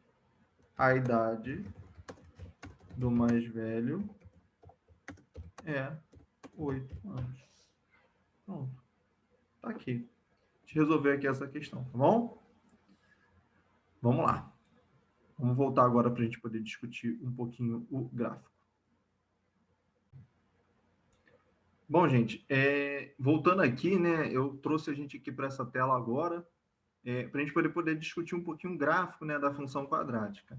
a idade do mais velho é 8 anos. Pronto. Tá aqui. Deixa eu resolver aqui essa questão, tá bom? Vamos lá. Vamos voltar agora para a gente poder discutir um pouquinho o gráfico. Bom, gente, voltando aqui, né? Eu trouxe a gente aqui para essa tela agora, para a gente poder discutir um pouquinho o gráfico, né, da função quadrática.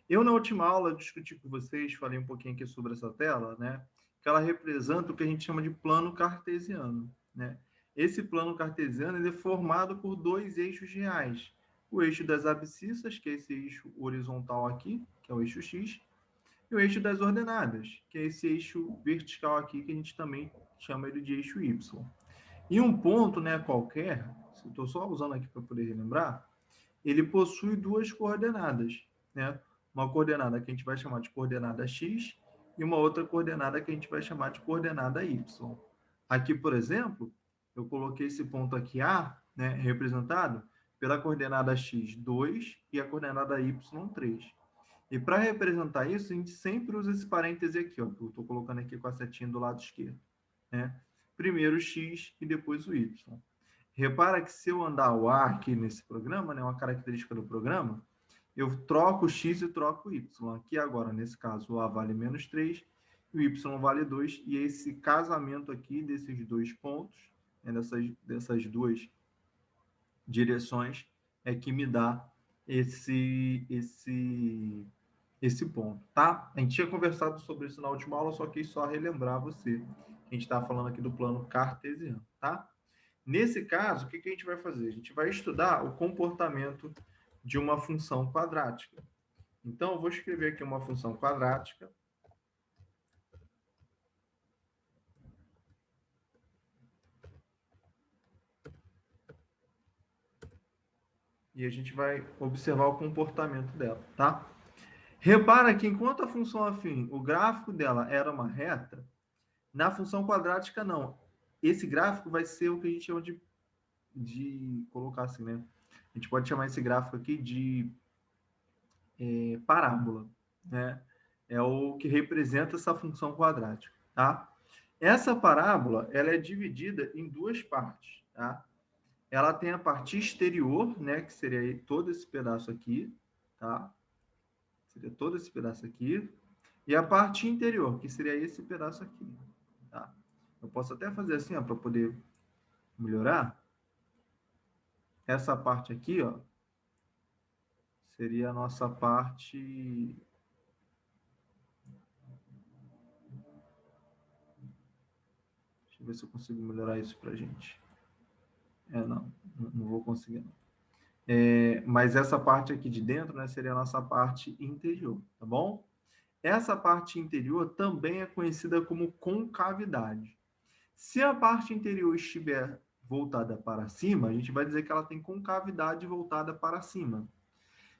Eu, na última aula, discuti com vocês, falei um pouquinho aqui sobre essa tela, né? Que ela representa o que a gente chama de plano cartesiano, né? Esse plano cartesiano ele é formado por dois eixos reais. O eixo das abscissas, que é esse eixo horizontal aqui, que é o eixo X, e o eixo das ordenadas, que é esse eixo vertical aqui, que a gente também chama ele de eixo Y. E um ponto, né, qualquer, estou só usando aqui para poder relembrar, ele possui duas coordenadas, né? Uma coordenada que a gente vai chamar de coordenada x e uma outra coordenada que a gente vai chamar de coordenada y. Aqui, por exemplo, eu coloquei esse ponto aqui A, né, representado pela coordenada x 2 e a coordenada y 3. E para representar isso, a gente sempre usa esse parêntese aqui, ó, que eu estou colocando aqui com a setinha do lado esquerdo, né? Primeiro o x e depois o y. Repara que se eu andar o A aqui nesse programa, né, uma característica do programa, eu troco o x e troco o y. Aqui agora, nesse caso, o A vale menos 3 e o y vale 2. E esse casamento aqui desses dois pontos, né, dessas duas direções, é que me dá esse ponto, tá? A gente tinha conversado sobre isso na última aula, só quis só relembrar você. A gente está falando aqui do plano cartesiano, tá? Nesse caso, o que a gente vai fazer? A gente vai estudar o comportamento de uma função quadrática. Então, eu vou escrever aqui uma função quadrática. E a gente vai observar o comportamento dela, tá? Repara que enquanto a função afim, o gráfico dela era uma reta, na função quadrática não. Esse gráfico vai ser o que a gente chama de colocar assim, né? A gente pode chamar esse gráfico aqui de parábola, né? É o que representa essa função quadrática, tá? Essa parábola, ela é dividida em duas partes, tá? Ela tem a parte exterior, né, que seria todo esse pedaço aqui, tá? Seria todo esse pedaço aqui, e a parte interior, que seria esse pedaço aqui, tá? Eu posso até fazer assim, ó, para poder melhorar. Essa parte aqui, ó, seria a nossa parte. Deixa eu ver se eu consigo melhorar isso para a gente. Não vou conseguir, não. Mas essa parte aqui de dentro, né, seria a nossa parte interior, tá bom? Essa parte interior também é conhecida como concavidade. Se a parte interior estiver voltada para cima, a gente vai dizer que ela tem concavidade voltada para cima.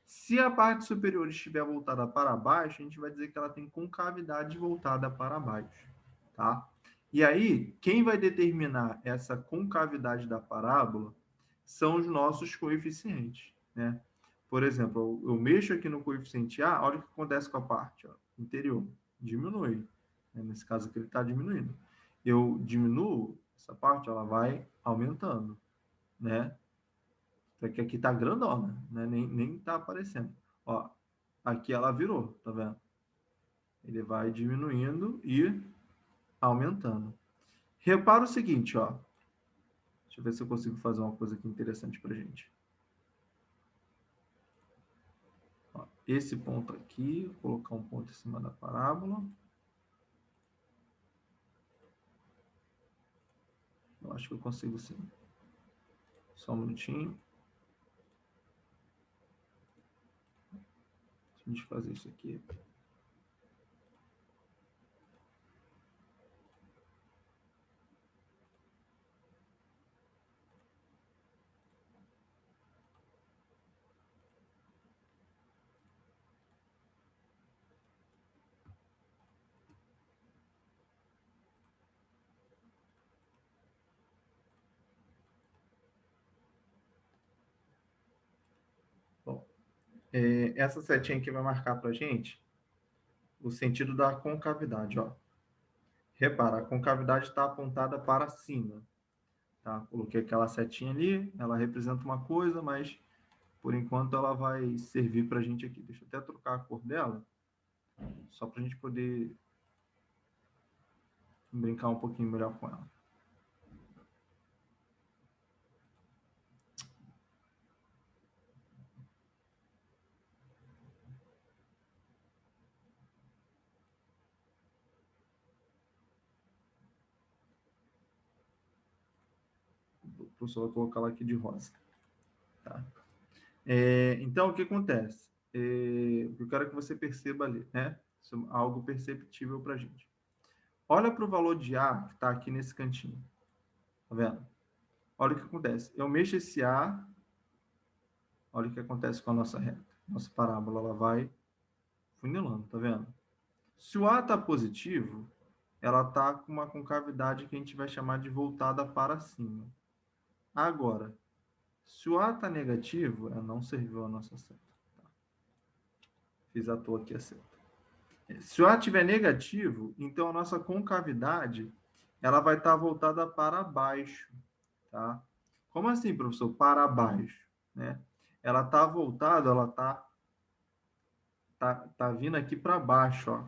Se a parte superior estiver voltada para baixo, a gente vai dizer que ela tem concavidade voltada para baixo, tá? E aí, quem vai determinar essa concavidade da parábola são os nossos coeficientes, né? por exemplo, eu mexo aqui no coeficiente A, olha o que acontece com a parte interior. Diminui. Nesse caso aqui, ele está diminuindo. Eu diminuo essa parte, ela vai aumentando, né? Só que aqui está grandona, né? Nem está aparecendo. Ó, aqui ela virou, tá vendo? Ele vai diminuindo e aumentando. Repara o seguinte, ó. Deixa eu ver se eu consigo fazer uma coisa aqui interessante para gente. Ó, esse ponto aqui, vou colocar um ponto em cima da parábola. Eu acho que eu consigo sim. Só um minutinho. Deixa a gente fazer isso aqui. Bom, essa setinha aqui vai marcar para a gente o sentido da concavidade, ó. Repara, a concavidade está apontada para cima, tá? Coloquei aquela setinha ali, ela representa uma coisa, mas por enquanto ela vai servir para a gente aqui. Deixa eu até trocar a cor dela, só para a gente poder brincar um pouquinho melhor com ela. O professor vai colocar ela aqui de rosa. Tá? Então, o que acontece? Eu quero que você perceba ali, né? Isso é algo perceptível para a gente. Olha para o valor de A que está aqui nesse cantinho. Tá vendo? Olha o que acontece. Eu mexo esse A, olha o que acontece com a nossa reta. Nossa parábola, ela vai funilando, tá vendo? Se o A está positivo, ela está com uma concavidade que a gente vai chamar de voltada para cima. Agora, se o A está negativo, ela não serviu a nossa seta. Tá? Fiz à toa aqui a seta. Se o A estiver negativo, então a nossa concavidade ela vai estar voltada para baixo. Tá? Como assim, professor? Para baixo. Né? Ela está voltada, ela tá vindo aqui para baixo. Ó.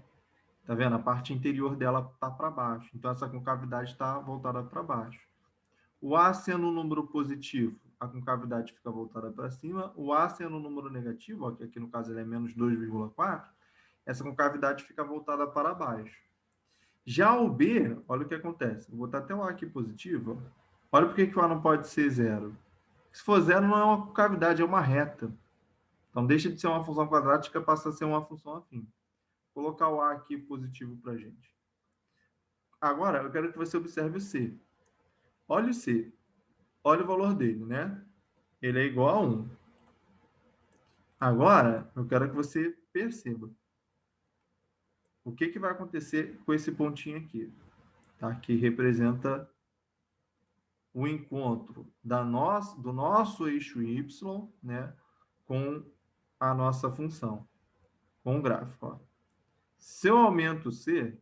Tá vendo? A parte interior dela está para baixo. Então essa concavidade está voltada para baixo. O A sendo um número positivo, a concavidade fica voltada para cima. O A sendo um número negativo, ó, que aqui no caso ele é menos 2,4, essa concavidade fica voltada para baixo. Já o B, olha o que acontece. Vou botar até o A aqui positivo. Ó. Olha por que o A não pode ser zero. Se for zero, não é uma concavidade, é uma reta. Então, deixa de ser uma função quadrática, passa a ser uma função afim. Vou colocar o A aqui positivo para a gente. Agora, eu quero que você observe o C. Olha o C. Olha o valor dele, né? Ele é igual a 1. Agora, eu quero que você perceba o que vai acontecer com esse pontinho aqui, tá? Que representa o encontro do nosso eixo y, né, com a nossa função, com o gráfico. Ó. Se eu aumento C,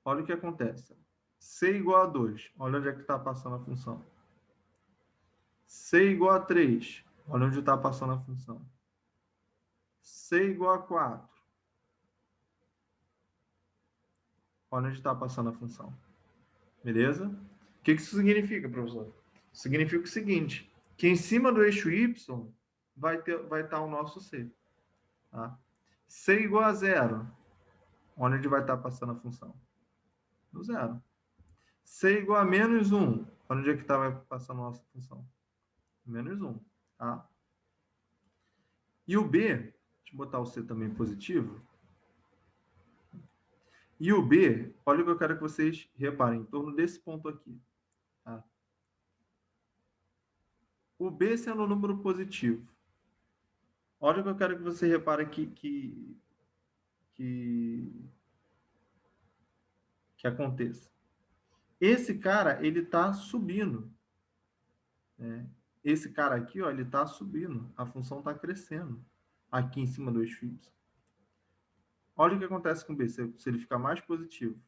olha o que acontece. C igual a 2, olha onde é que está passando a função. C igual a 3, olha onde está passando a função. C igual a 4, olha onde está passando a função. Beleza? O que isso significa, professor? Significa o seguinte, que em cima do eixo y vai estar o nosso C. Tá? C igual a 0, onde vai estar passando a função? No zero. C igual a menos 1, onde é que está passando a nossa função? Menos 1. Tá? E o B, deixa eu botar o C também positivo. E o B, olha o que eu quero que vocês reparem, em torno desse ponto aqui. Tá? O B sendo um número positivo. Olha o que eu quero que você repare aqui que aconteça. Esse cara, ele está subindo. Né? esse cara aqui, ó, ele está subindo, a função está crescendo aqui em cima do eixo Y. Olha o que acontece com o B, se ele ficar mais positivo.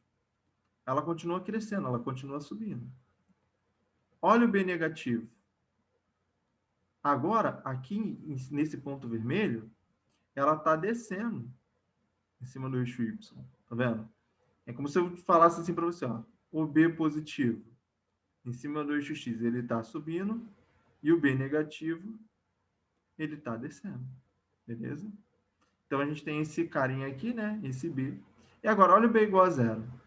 Ela continua crescendo, ela continua subindo. Olha o B negativo. Agora, aqui nesse ponto vermelho, ela está descendo em cima do eixo Y. Tá vendo? É como se eu falasse assim para você, ó. O B positivo em cima do eixo X, ele está subindo. E o B negativo, ele está descendo. Beleza? Então, a gente tem esse carinha aqui, né? Esse B. E agora, olha o B igual a zero.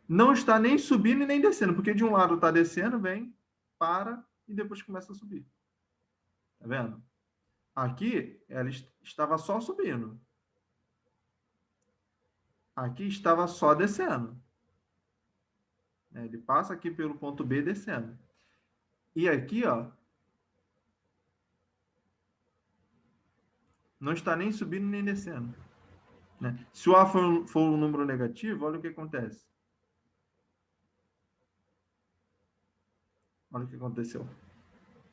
Não está nem subindo e nem descendo, porque de um lado está descendo, vem, para e depois começa a subir. Tá vendo? Aqui, ela estava só subindo. Aqui estava só descendo. Ele passa aqui pelo ponto B descendo. E aqui, ó, não está nem subindo nem descendo. Né? Se o A for um número negativo, olha o que acontece. Olha o que aconteceu.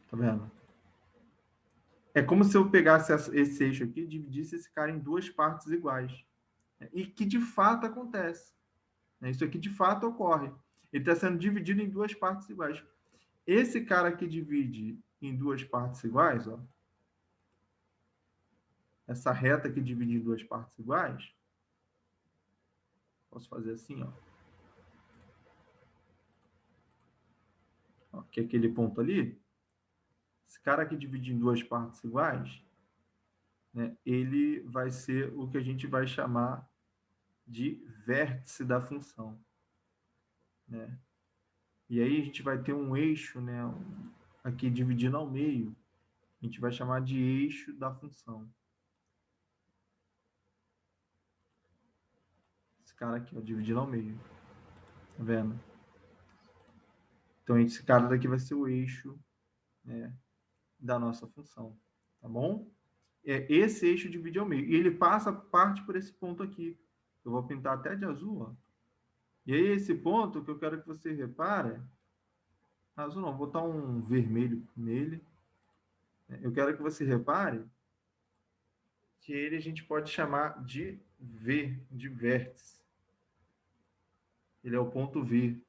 Tá vendo? É como se eu pegasse esse eixo aqui e dividisse esse cara em duas partes iguais. E que de fato acontece. Isso aqui de fato ocorre. Ele está sendo dividido em duas partes iguais. Esse cara que divide em duas partes iguais, ó, essa reta que divide em duas partes iguais, posso fazer assim, ó, que é aquele ponto ali. Esse cara que divide em duas partes iguais, né, ele vai ser o que a gente vai chamar de vértice da função. Né? E aí a gente vai ter um eixo, né, aqui dividindo ao meio. A gente vai chamar de eixo da função. Esse cara aqui, ó, dividindo ao meio. Tá vendo? Então, esse cara daqui vai ser o eixo, né, da nossa função. Tá bom? Esse eixo divide ao meio. E ele parte por esse ponto aqui. Eu vou pintar até de azul, ó. E aí, esse ponto que eu quero que você repare... Azul não, vou botar um vermelho nele. Eu quero que você repare que ele a gente pode chamar de V, de vértice. Ele é o ponto V.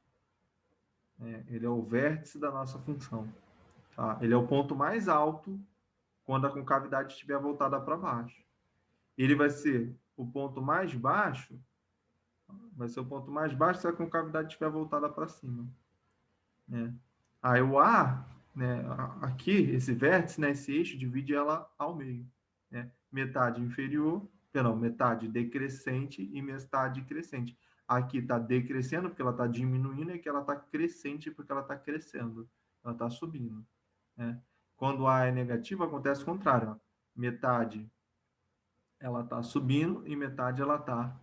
Ele é o vértice da nossa função. Tá? Ele é o ponto mais alto quando a concavidade estiver voltada para baixo. Ele vai ser o ponto mais baixo, se a concavidade estiver voltada para cima. Né? Aí o A, né, aqui, esse vértice, né, esse eixo, divide ela ao meio. Né? Metade inferior, perdão, metade decrescente e metade crescente. Aqui está decrescendo porque ela está diminuindo e aqui ela está crescente porque ela está crescendo. Ela está subindo. Né? Quando A é negativo, acontece o contrário. Ó. Metade ela está subindo e metade ela está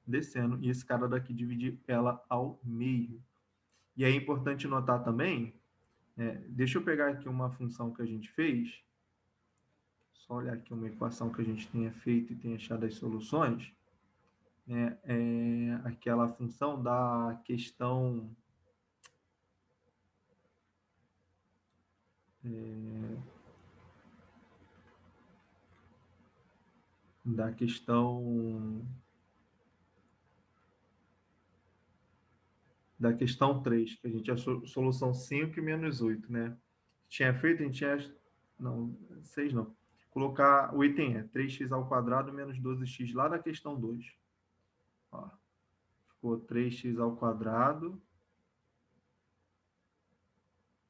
descendo. E esse cara daqui divide ela ao meio. E é importante notar também, deixa eu pegar aqui uma função que a gente fez, só olhar aqui uma equação que a gente tenha feito e tenha achado as soluções, né? Aquela função da questão... da questão 3, que a gente achou solução 5 e menos 8, né? Tinha feito, a gente tinha... Não, 6 não. Colocar o item 3x ao quadrado menos 12x lá da questão 2. Ó, ficou 3x ao quadrado.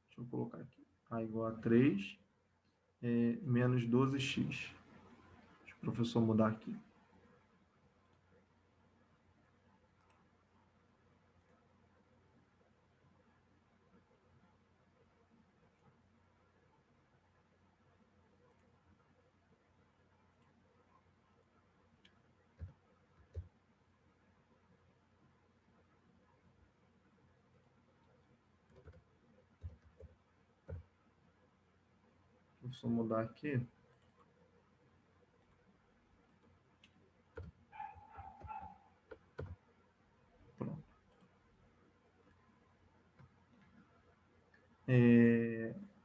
Deixa eu colocar aqui. A igual a 3 menos 12x. Deixa o professor mudar aqui. Deixa eu mudar aqui. Pronto.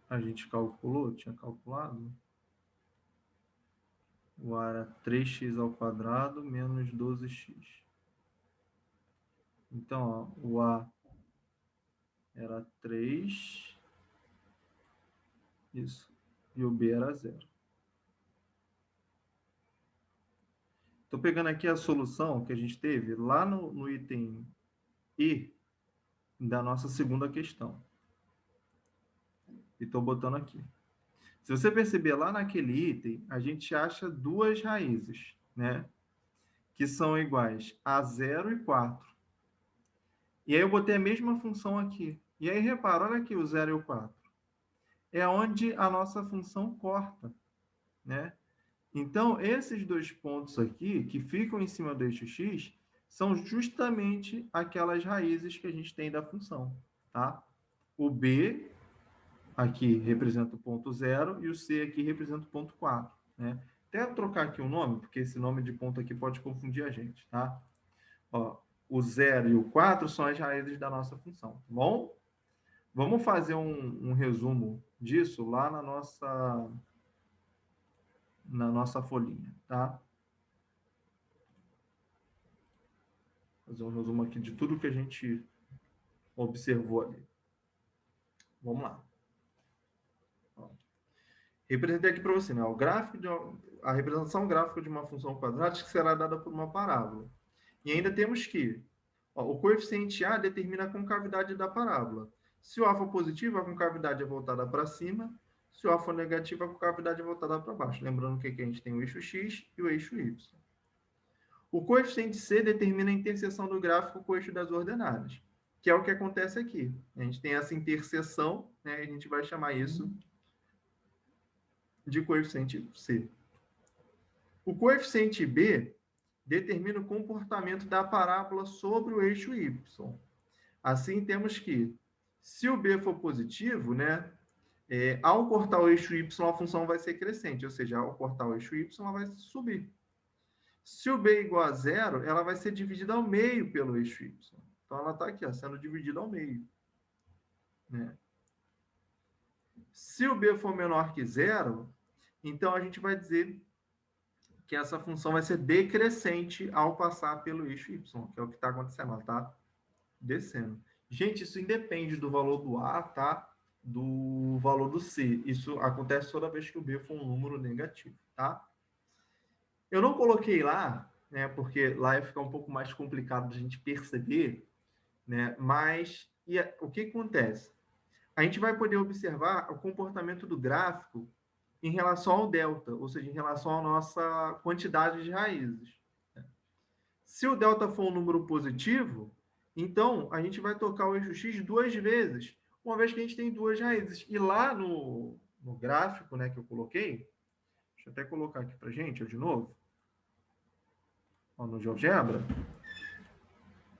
A gente calculou, tinha calculado. O A era 3x ao quadrado menos 12x. Então, ó, o A era 3, isso, e o B era 0. Estou pegando aqui a solução que a gente teve lá no item E da nossa segunda questão. E estou botando aqui. Se você perceber lá naquele item, a gente acha duas raízes, né? Que são iguais a 0 e 4. E aí eu botei a mesma função aqui. E aí, repara, olha aqui o 0 e o 4. É onde a nossa função corta, né? Então, esses dois pontos aqui, que ficam em cima do eixo x, são justamente aquelas raízes que a gente tem da função, tá? O B aqui representa o ponto 0 e o C aqui representa o ponto 4, né? Até trocar aqui o nome, porque esse nome de ponto aqui pode confundir a gente, tá? Ó, o 0 e o 4 são as raízes da nossa função, tá bom? Vamos fazer um resumo disso lá na nossa folhinha, tá? Fazer um resumo aqui de tudo que a gente observou ali. Vamos lá. Ó, representei aqui para você, né? A representação gráfica de uma função quadrática será dada por uma parábola. E ainda temos que o coeficiente A determina a concavidade da parábola. Se o A for positivo, a concavidade é voltada para cima. Se o A for negativo, a concavidade é voltada para baixo. Lembrando que aqui a gente tem o eixo X e o eixo Y. O coeficiente C determina a interseção do gráfico com o eixo das ordenadas, que é o que acontece aqui. A gente tem essa interseção, né, a gente vai chamar isso de coeficiente C. O coeficiente B determina o comportamento da parábola sobre o eixo Y. Assim, temos que, se o B for positivo, né, ao cortar o eixo Y, a função vai ser crescente, ou seja, ao cortar o eixo Y, ela vai subir. Se o B é igual a 0, ela vai ser dividida ao meio pelo eixo Y. Então, ela está aqui, ó, sendo dividida ao meio, né? Se o B for menor que 0, então a gente vai dizer que essa função vai ser decrescente ao passar pelo eixo Y, que é o que está acontecendo, ela está descendo. Gente, isso independe do valor do A, tá? Do valor do C. Isso acontece toda vez que o B for um número negativo, tá? Eu não coloquei lá, né? Porque lá ia ficar um pouco mais complicado de a gente perceber, né? Mas o que acontece? A gente vai poder observar o comportamento do gráfico em relação ao delta, ou seja, em relação à nossa quantidade de raízes. Se o delta for um número positivo, então a gente vai tocar o eixo x duas vezes, uma vez que a gente tem duas raízes. E lá no gráfico, né, que eu coloquei, deixa eu até colocar aqui para a gente, de novo, ó, no GeoGebra,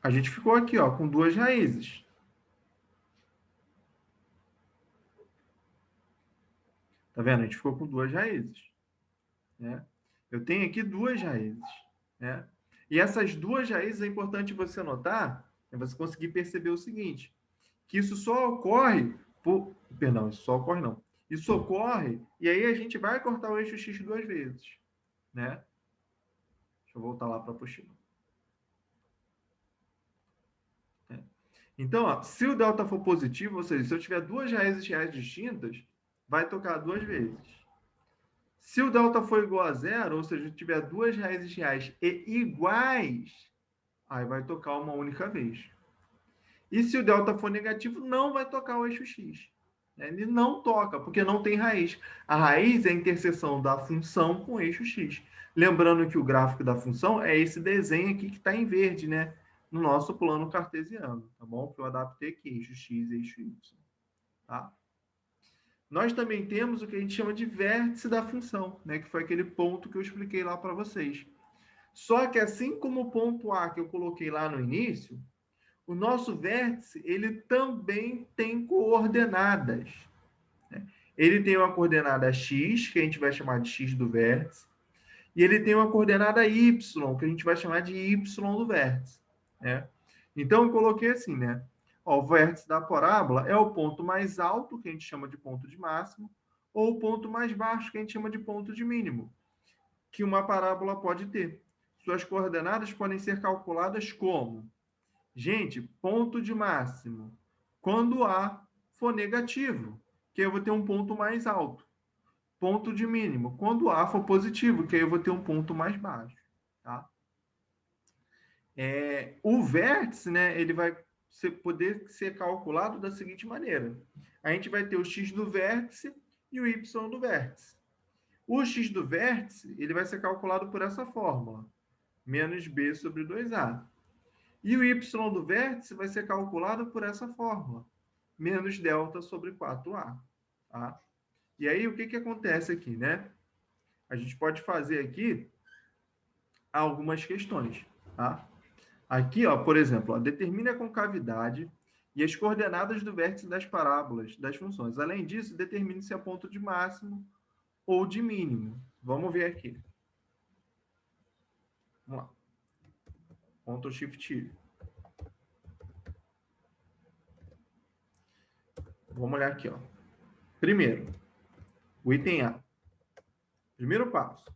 a gente ficou aqui, ó, com duas raízes. Tá vendo? A gente ficou com duas raízes, né? Eu tenho aqui duas raízes, né? E essas duas raízes é importante você notar, é você conseguir perceber o seguinte, que isso só ocorre perdão, isso só ocorre não. Isso ocorre e aí a gente vai cortar o eixo X duas vezes, né? Deixa eu voltar lá para a apostila. Então, ó, se o delta for positivo, ou seja, se eu tiver duas raízes reais distintas, vai tocar duas vezes. Se o delta for igual a zero, ou seja, eu tiver duas raízes reais e iguais, aí vai tocar uma única vez. E se o delta for negativo, não vai tocar o eixo x. Ele não toca, porque não tem raiz. A raiz é a interseção da função com o eixo x. Lembrando que o gráfico da função é esse desenho aqui que está em verde, né? No nosso plano cartesiano, tá bom? Que eu adaptei aqui, eixo x e eixo y. Tá? Nós também temos o que a gente chama de vértice da função, né? Que foi aquele ponto que eu expliquei lá para vocês. Só que assim como o ponto A que eu coloquei lá no início, o nosso vértice ele também tem coordenadas. Né? Ele tem uma coordenada x, que a gente vai chamar de x do vértice, e ele tem uma coordenada y, que a gente vai chamar de y do vértice. Né? Então, eu coloquei assim, né? Ó, o vértice da parábola é o ponto mais alto, que a gente chama de ponto de máximo, ou o ponto mais baixo, que a gente chama de ponto de mínimo, que uma parábola pode ter. Suas coordenadas podem ser calculadas como? Gente, ponto de máximo, quando A for negativo, que aí eu vou ter um ponto mais alto. Ponto de mínimo, quando A for positivo, que aí eu vou ter um ponto mais baixo. Tá? O vértice, né, ele vai poder ser calculado da seguinte maneira. A gente vai ter o x do vértice e o y do vértice. O x do vértice, ele vai ser calculado por essa fórmula, menos b sobre 2a. E o y do vértice vai ser calculado por essa fórmula, menos delta sobre 4a. Tá? E aí, o que acontece aqui, né? A gente pode fazer aqui algumas questões, tá? Aqui, ó, por exemplo, ó, determine a concavidade e as coordenadas do vértice das parábolas das funções. Além disso, determine se é ponto de máximo ou de mínimo. Vamos ver aqui. Vamos lá. Ctrl Shift I. Vamos olhar aqui, ó. Primeiro, o item A. Primeiro passo.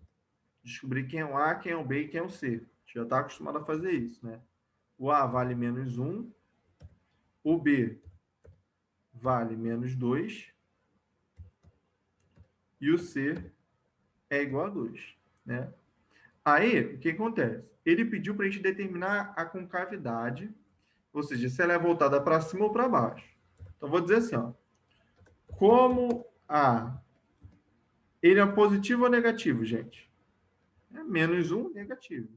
Descobrir quem é o A, quem é o B e quem é o C. A gente já está acostumado a fazer isso, né? O A vale menos 1. O B vale menos 2. E o C é igual a 2, né? Aí, o que acontece? Ele pediu para a gente determinar a concavidade, ou seja, se ela é voltada para cima ou para baixo. Então, vou dizer assim, ó. Como A, ele é positivo ou negativo, gente? É menos 1, negativo.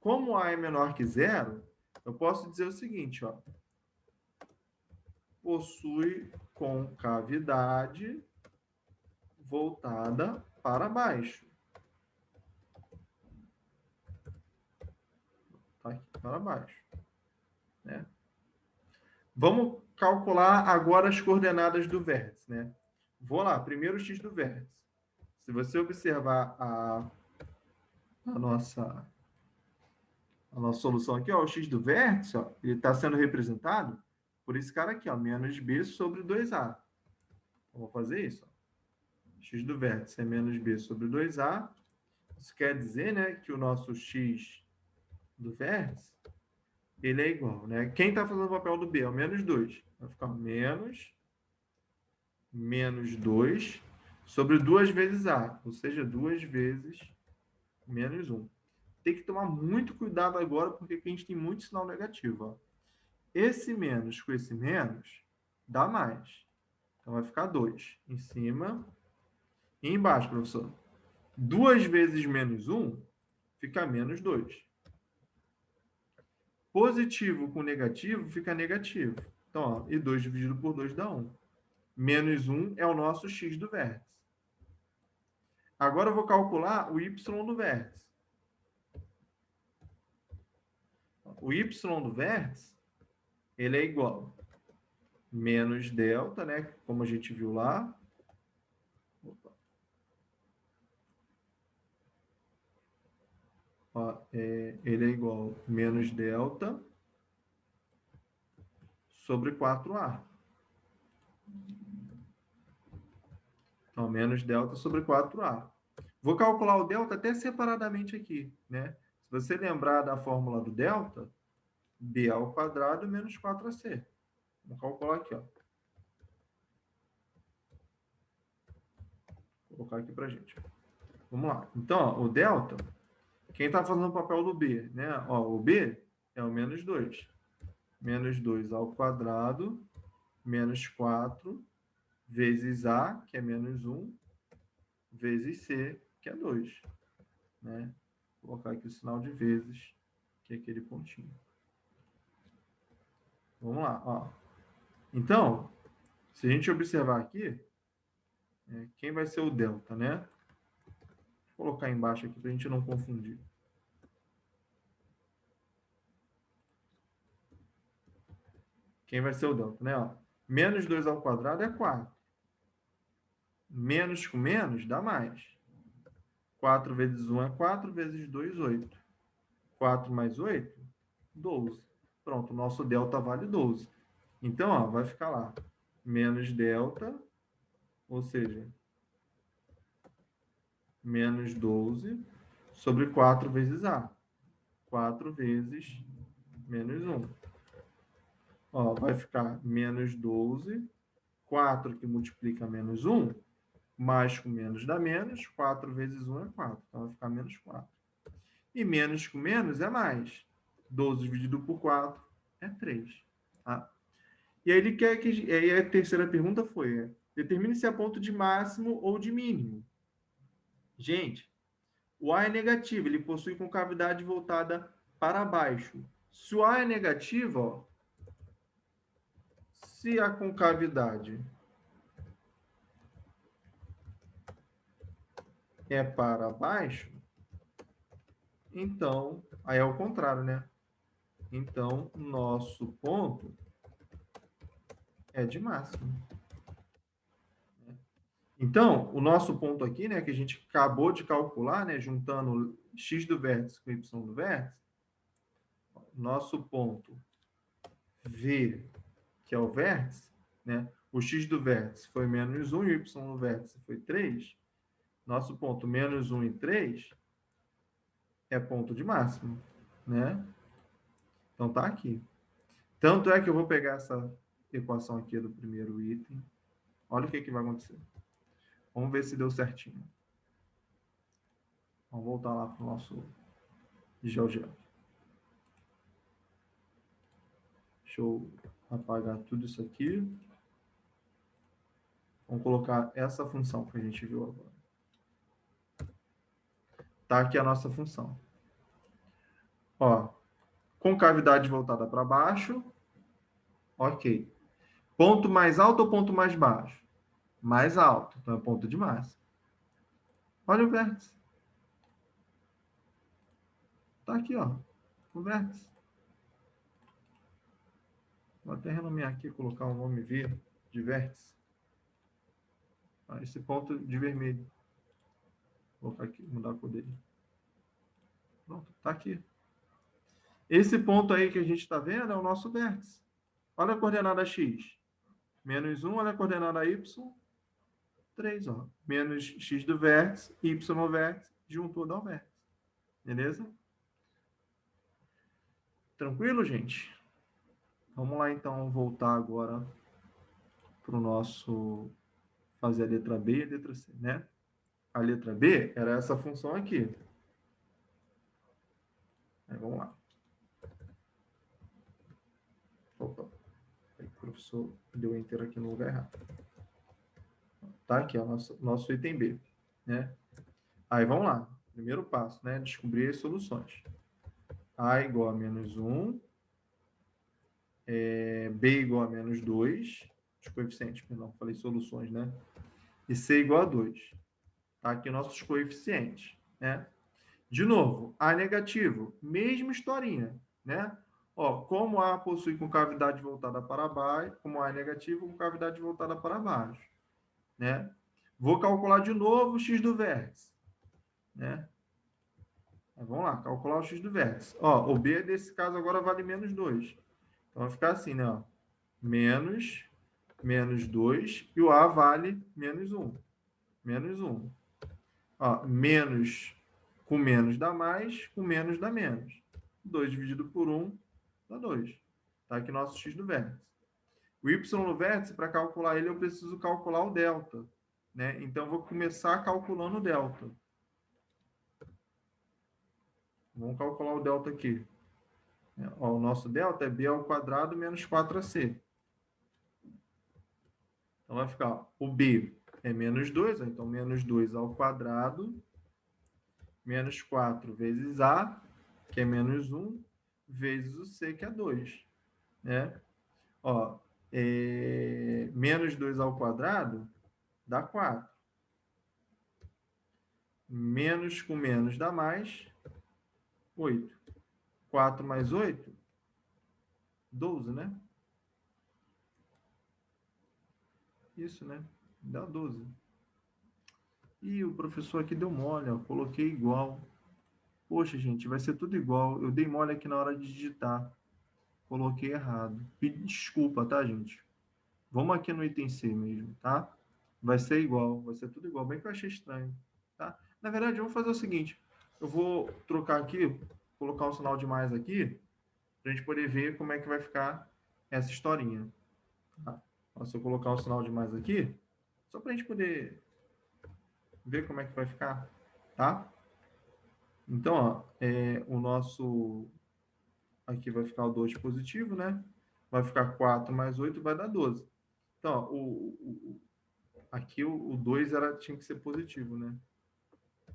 Como A é menor que 0, eu posso dizer o seguinte, ó. Possui concavidade voltada para baixo. Tá aqui, para baixo. Né? Vamos calcular agora as coordenadas do vértice, né? Vou lá, primeiro o x do vértice. Se você observar a nossa solução aqui, ó, o x do vértice, ó, ele está sendo representado por esse cara aqui, ó, menos b sobre 2a. Então, vou fazer isso. Ó. X do vértice é menos b sobre 2a. Isso quer dizer, né, que o nosso x do vértice, ele é igual, né? Quem está fazendo o papel do b é o menos 2. Vai ficar menos 2 sobre 2 vezes a, ou seja, 2 vezes menos 1. Tem que tomar muito cuidado agora, porque aqui a gente tem muito sinal negativo. Ó. Esse menos com esse menos dá mais. Então, vai ficar 2 em cima e embaixo, professor. 2 vezes menos 1 fica menos 2. Positivo com negativo fica negativo. Então, ó, e 2 dividido por 2 dá 1. Menos 1 é o nosso x do vértice. Agora eu vou calcular o y do vértice. O y do vértice, ele é igual a menos delta, né? Como a gente viu lá. Opa. Ó, ele é igual a menos delta sobre 4a. Então, menos delta sobre 4a. Vou calcular o delta até separadamente aqui, né? Se você lembrar da fórmula do delta, b ao quadrado menos 4ac. Vamos calcular aqui, ó. Vou colocar aqui pra gente. Vamos lá. Então, ó, o delta, quem está fazendo o papel do b, né? Ó, o b é o menos 2. Menos 2 ao quadrado, menos 4, vezes a, que é menos 1, vezes c, que é 2. Né? Vou colocar aqui o sinal de vezes, que é aquele pontinho. Vamos lá, ó. Então, se a gente observar aqui, quem vai ser o delta, né? Vou colocar embaixo aqui para a gente não confundir. Quem vai ser o delta, né? Ó, menos 2 ao quadrado é 4. Menos com menos dá mais. 4 vezes 1 é 4, vezes 2, 8. 4 mais 8, 12. Pronto, o nosso delta vale 12. Então, ó, vai ficar lá, menos delta, ou seja, menos 12 sobre 4 vezes A. 4 vezes menos 1. Ó, vai ficar menos 12, 4 que multiplica menos 1, mais com menos dá menos, 4 vezes 1 é 4, então vai ficar menos 4. E menos com menos é mais. 12 dividido por 4 é 3. Tá? E aí ele quer que. Aí a terceira pergunta foi: determine se é ponto de máximo ou de mínimo. Gente, o A é negativo, ele possui concavidade voltada para baixo. Se o A é negativo, ó, se a concavidade é para baixo, então, aí é o contrário, né? Então, nosso ponto é de máximo. Então, o nosso ponto aqui, né, que a gente acabou de calcular, né, juntando x do vértice com y do vértice, nosso ponto V, que é o vértice, né, o x do vértice foi menos 1 e o y do vértice foi 3, nosso ponto menos 1 e 3 é ponto de máximo, né? Então tá aqui. Tanto é que eu vou pegar essa equação aqui do primeiro item. Olha o que vai acontecer. Vamos ver se deu certinho. Vamos voltar lá para o nosso GeoGebra. Deixa eu apagar tudo isso aqui. Vamos colocar essa função que a gente viu agora. Tá aqui a nossa função. Ó, concavidade voltada para baixo. Ok. Ponto mais alto ou ponto mais baixo? Mais alto. Então é ponto de máximo. Olha o vértice. Tá aqui, ó. O vértice. Vou até renomear aqui, colocar um nome V de vértice. Esse ponto de vermelho. Vou colocar aqui, mudar a cor dele. Pronto, tá aqui. Esse ponto aí que a gente está vendo é o nosso vértice. Olha a coordenada x. Menos 1, olha a coordenada y. 3, ó. Menos x do vértice, y no vértice, juntou ao vértice. Beleza? Tranquilo, gente? Vamos lá, então, voltar agora para o nosso... fazer a letra B e a letra C, né? A letra B era essa função aqui. Aí, vamos lá. Opa. Aí, o professor deu enter aqui no lugar errado. Tá aqui, ó, nosso item B, né? Aí, vamos lá. Primeiro passo, né? Descobrir as soluções. A igual a menos 1, B igual a menos 2, os coeficientes, perdão, falei soluções, né? E C igual a 2. Tá aqui nossos coeficientes, né? De novo, A negativo, mesma historinha, né? Ó, como A possui concavidade voltada para baixo, como A é negativo, concavidade voltada para baixo, né? Vou calcular de novo o x do vértice, né? Vamos lá, calcular o x do vértice. Ó, o B, nesse caso, agora vale menos 2. Então, vai ficar assim, né? Ó, menos 2, e o A vale menos 1. Menos 1. Ó, menos com menos dá mais, com menos dá menos. 2 dividido por 1 dá 2. Tá aqui nosso x do vértice. O y no vértice, para calcular ele, eu preciso calcular o delta, né? Então, eu vou começar calculando o delta. Vamos calcular o delta aqui. Ó, o nosso delta é b ao quadrado menos 4ac. Então, vai ficar, ó, o b é menos 2, então menos 2 ao quadrado, menos 4 vezes a, que é menos 1, vezes o c, que é 2. Né? Ó, menos 2 ao quadrado dá 4. Menos com menos dá mais 8. 4 mais 8, 12, né? Isso, né? Dá 12. E o professor aqui deu mole, ó, coloquei igual. Poxa, gente, vai ser tudo igual. Eu dei mole aqui na hora de digitar. coloquei errado. Desculpa, tá, gente? Vamos aqui no item C mesmo, tá? Vai ser igual, vai ser tudo igual. Bem que eu achei estranho, tá? Na verdade, eu vou fazer o seguinte. Eu vou trocar aqui, colocar um sinal de mais aqui, para a gente poder ver como é que vai ficar essa historinha. Tá? Então, se eu colocar um sinal de mais aqui, só para a gente poder ver como é que vai ficar, tá? Então, ó, o nosso... Aqui vai ficar o 2 positivo, né? Vai ficar 4 mais 8, vai dar 12. Então, ó, aqui o 2 tinha que ser positivo, né?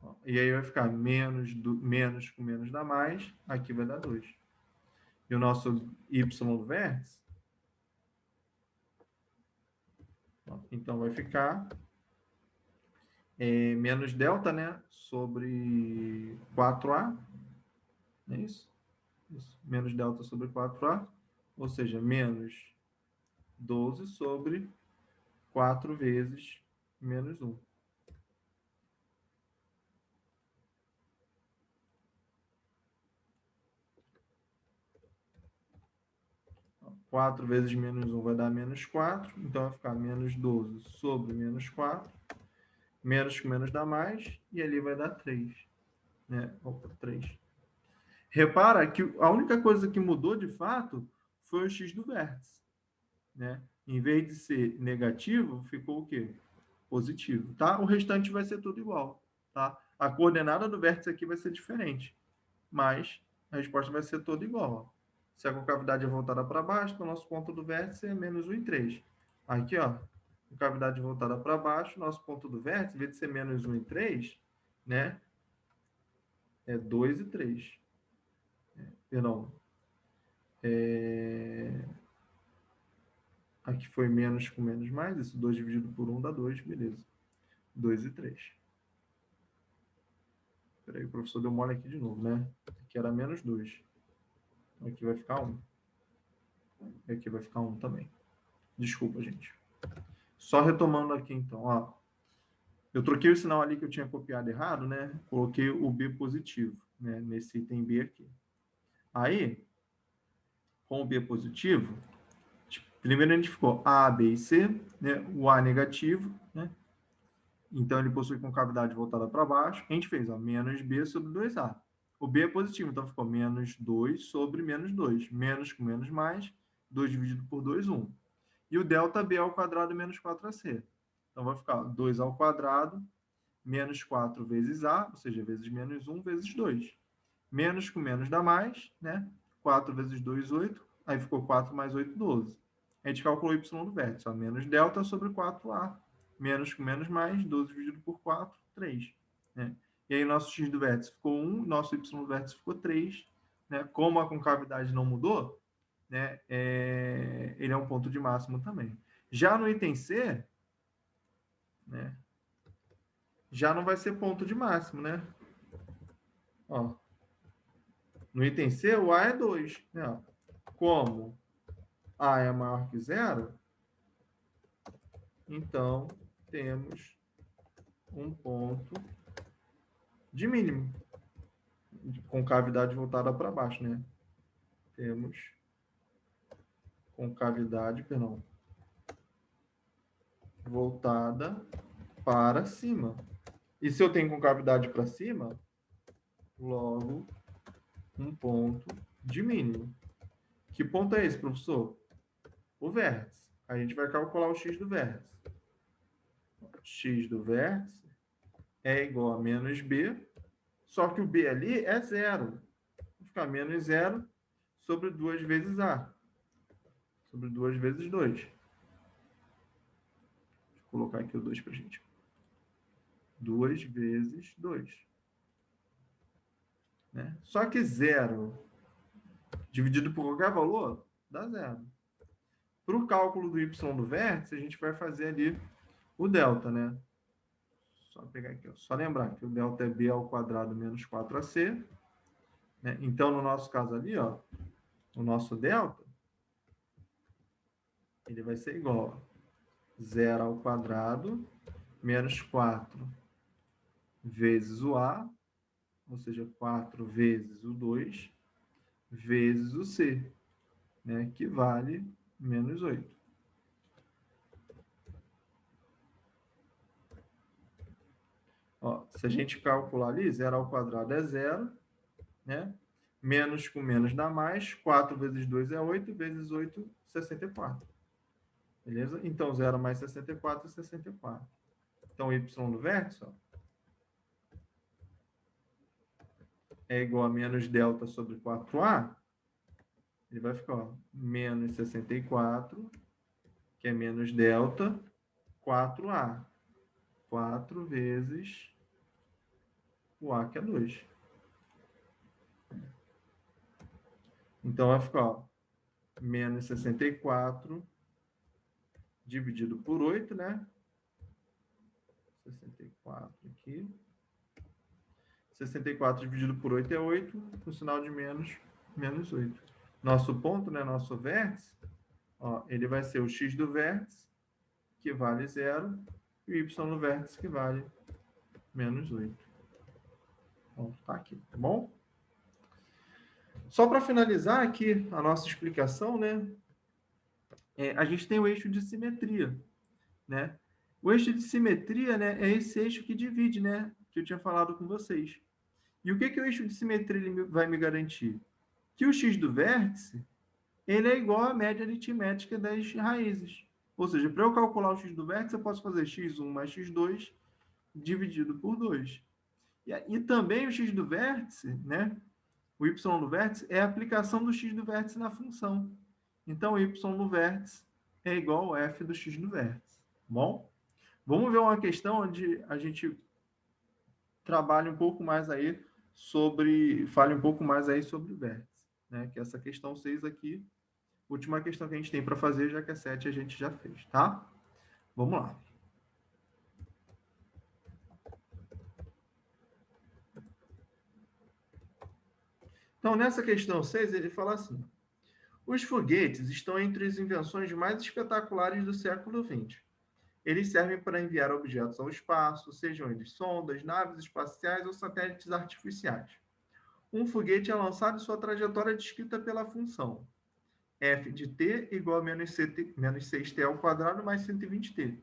Ó, e aí vai ficar menos com menos dá mais, aqui vai dar 2. E o nosso y do vértice, ó, então vai ficar menos delta, né? Sobre 4a, não é isso? Isso. Menos delta sobre 4a, ou seja, menos 12 sobre 4 vezes menos 1. 4 vezes menos 1 vai dar menos 4, então vai ficar menos 12 sobre menos 4, menos com menos dá mais, e ali vai dar 3. Né? Opa, 3. Repara que a única coisa que mudou de fato foi o x do vértice. Né? Em vez de ser negativo, ficou o quê? Positivo. Tá? O restante vai ser tudo igual. Tá? A coordenada do vértice aqui vai ser diferente, mas a resposta vai ser toda igual. Ó. Se a concavidade é voltada para baixo, então nosso ponto do vértice é menos 1 e 3. Aqui, ó, concavidade voltada para baixo, nosso ponto do vértice, em vez de ser menos 1 e 3, né, é 2 e 3. Perdão. Aqui foi menos com menos mais, isso 2 dividido por 1 dá 2, beleza. 2 e 3. Espera aí, o professor deu mole aqui de novo, né? Aqui era menos 2. Aqui vai ficar 1. E aqui vai ficar 1 também. Desculpa, gente. Só retomando aqui, então, ó. Eu troquei o sinal ali que eu tinha copiado errado, né? Coloquei o B positivo, né? Nesse item B aqui. Aí, com o B positivo, primeiro a gente ficou A, B e C, né? O A negativo, né? Então, ele possui concavidade voltada para baixo. A gente fez, ó, menos B sobre 2A. O B é positivo, então ficou menos 2 sobre menos 2. Menos com menos mais, 2 dividido por 2, 1. E o delta B ao quadrado menos 4AC. Então, vai ficar 2 ao quadrado menos 4 vezes A, ou seja, vezes menos 1 vezes 2. Menos com menos dá mais, né? 4 vezes 2, 8. Aí ficou 4 mais 8, 12. A gente calculou o y do vértice. Ó, menos delta sobre 4A. Menos com menos mais, 12 dividido por 4, 3. Né? E aí nosso x do vértice ficou 1, nosso y do vértice ficou 3. Né? Como a concavidade não mudou, né? Ele é um ponto de máximo também. Já no item C, né? Já não vai ser ponto de máximo, né? Ó, no item C, o A é 2. Né? Como A é maior que zero, então temos um ponto de mínimo, com cavidade voltada para baixo, né? Temos concavidade, perdão, voltada para cima. E se eu tenho concavidade para cima, logo um ponto de mínimo. Que ponto é esse, professor? O vértice. A gente vai calcular o x do vértice. X do vértice é igual a menos b, só que o b ali é zero. Vai ficar menos zero sobre 2 vezes a. Sobre 2 vezes 2. Deixa eu colocar aqui o 2 para a gente. 2 vezes 2. Né? Só que zero dividido por qualquer valor dá zero. Para o cálculo do y do vértice, a gente vai fazer ali o delta, né? Só pegar aqui, ó. Só lembrar que o delta é b ao quadrado menos 4ac. Né? Então, no nosso caso ali, ó, o nosso delta, ele vai ser igual a 0 ao quadrado menos 4 vezes o a, ou seja, 4 vezes o 2, vezes o c. né, que vale menos 8. Ó, se a gente calcular ali, 0 ao quadrado é 0, né? Menos com menos dá mais, 4 vezes 2 é 8, vezes 8, 64. Beleza? Então, 0 mais 64 é 64. Então, y do vértice, ó, é igual a menos delta sobre 4a. Ele vai ficar, ó, menos 64, que é menos delta, 4a. 4 vezes o a, que é 2. Então, vai ficar, ó, menos 64 dividido por 8, né? 64 aqui. 64 dividido por 8 é 8, com sinal de menos, menos 8. Nosso ponto, né, nosso vértice, ó, ele vai ser o x do vértice, que vale 0, e o y do vértice, que vale menos 8. Então, tá aqui, tá bom? Só para finalizar aqui a nossa explicação, né, a gente tem o eixo de simetria, né? O eixo de simetria, né, é esse eixo que divide, né, que eu tinha falado com vocês. E o que o eixo de simetria ele vai me garantir? Que o x do vértice ele é igual à média aritmética das raízes. Ou seja, para eu calcular o x do vértice, eu posso fazer x1 mais x2 dividido por 2. E também o x do vértice, né? O y do vértice é a aplicação do x do vértice na função. Então, o y do vértice é igual ao f do x do vértice. Bom, vamos ver uma questão onde a gente trabalhe um pouco mais aí fale um pouco mais aí sobre o vértice, né? Que é essa questão 6 aqui, última questão que a gente tem para fazer, já que a 7 a gente já fez, tá? Vamos lá. Então, nessa questão 6, ele fala assim: os foguetes estão entre as invenções mais espetaculares do século XX. Eles servem para enviar objetos ao espaço, sejam eles sondas, naves espaciais ou satélites artificiais. Um foguete é lançado e sua trajetória é descrita pela função f de t igual a menos 6t ao quadrado mais 120t,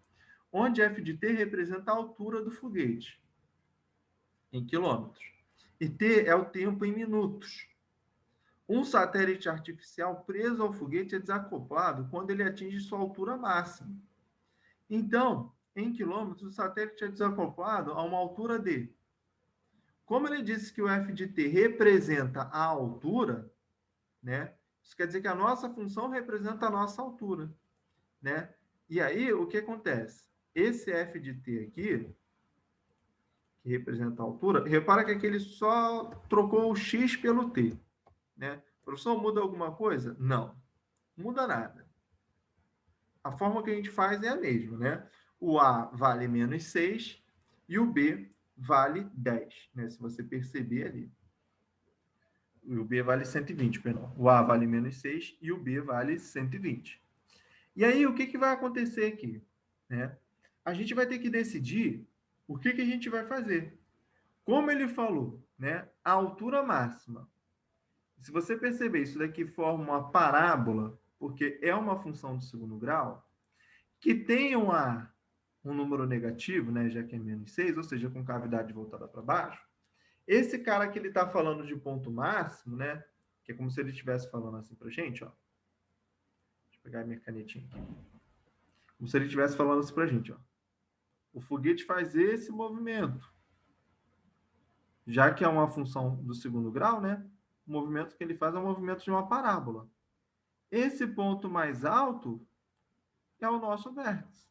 onde f de t representa a altura do foguete, em quilômetros, e t é o tempo em minutos. Um satélite artificial preso ao foguete é desacoplado quando ele atinge sua altura máxima. Então, em quilômetros, o satélite é desacoplado a uma altura d. Como ele disse que o f de t representa a altura, né? Isso quer dizer que a nossa função representa a nossa altura, né? E aí, o que acontece? Esse f de t aqui, que representa a altura, repara que aqui ele só trocou o x pelo t, né? Professor, muda alguma coisa? Não, muda nada. A forma que a gente faz é a mesma, né? O a vale menos 6 e o b vale 10, né? Se você perceber ali. O b vale 120, perdão. O a vale menos 6 e o b vale 120. E aí, o que vai acontecer aqui? Né? A gente vai ter que decidir o que a gente vai fazer. Como ele falou, né? A altura máxima. Se você perceber, isso daqui forma uma parábola, porque é uma função do segundo grau, que tem um número negativo, né? Já que é menos 6, ou seja, com cavidade voltada para baixo. Esse cara que ele está falando de ponto máximo, né? Que é como se ele estivesse falando assim para a gente, ó. Deixa eu pegar minha canetinha aqui. Como se ele estivesse falando assim para a gente, ó. O foguete faz esse movimento. Já que é uma função do segundo grau, né? O movimento que ele faz é um movimento de uma parábola. Esse ponto mais alto é o nosso vértice.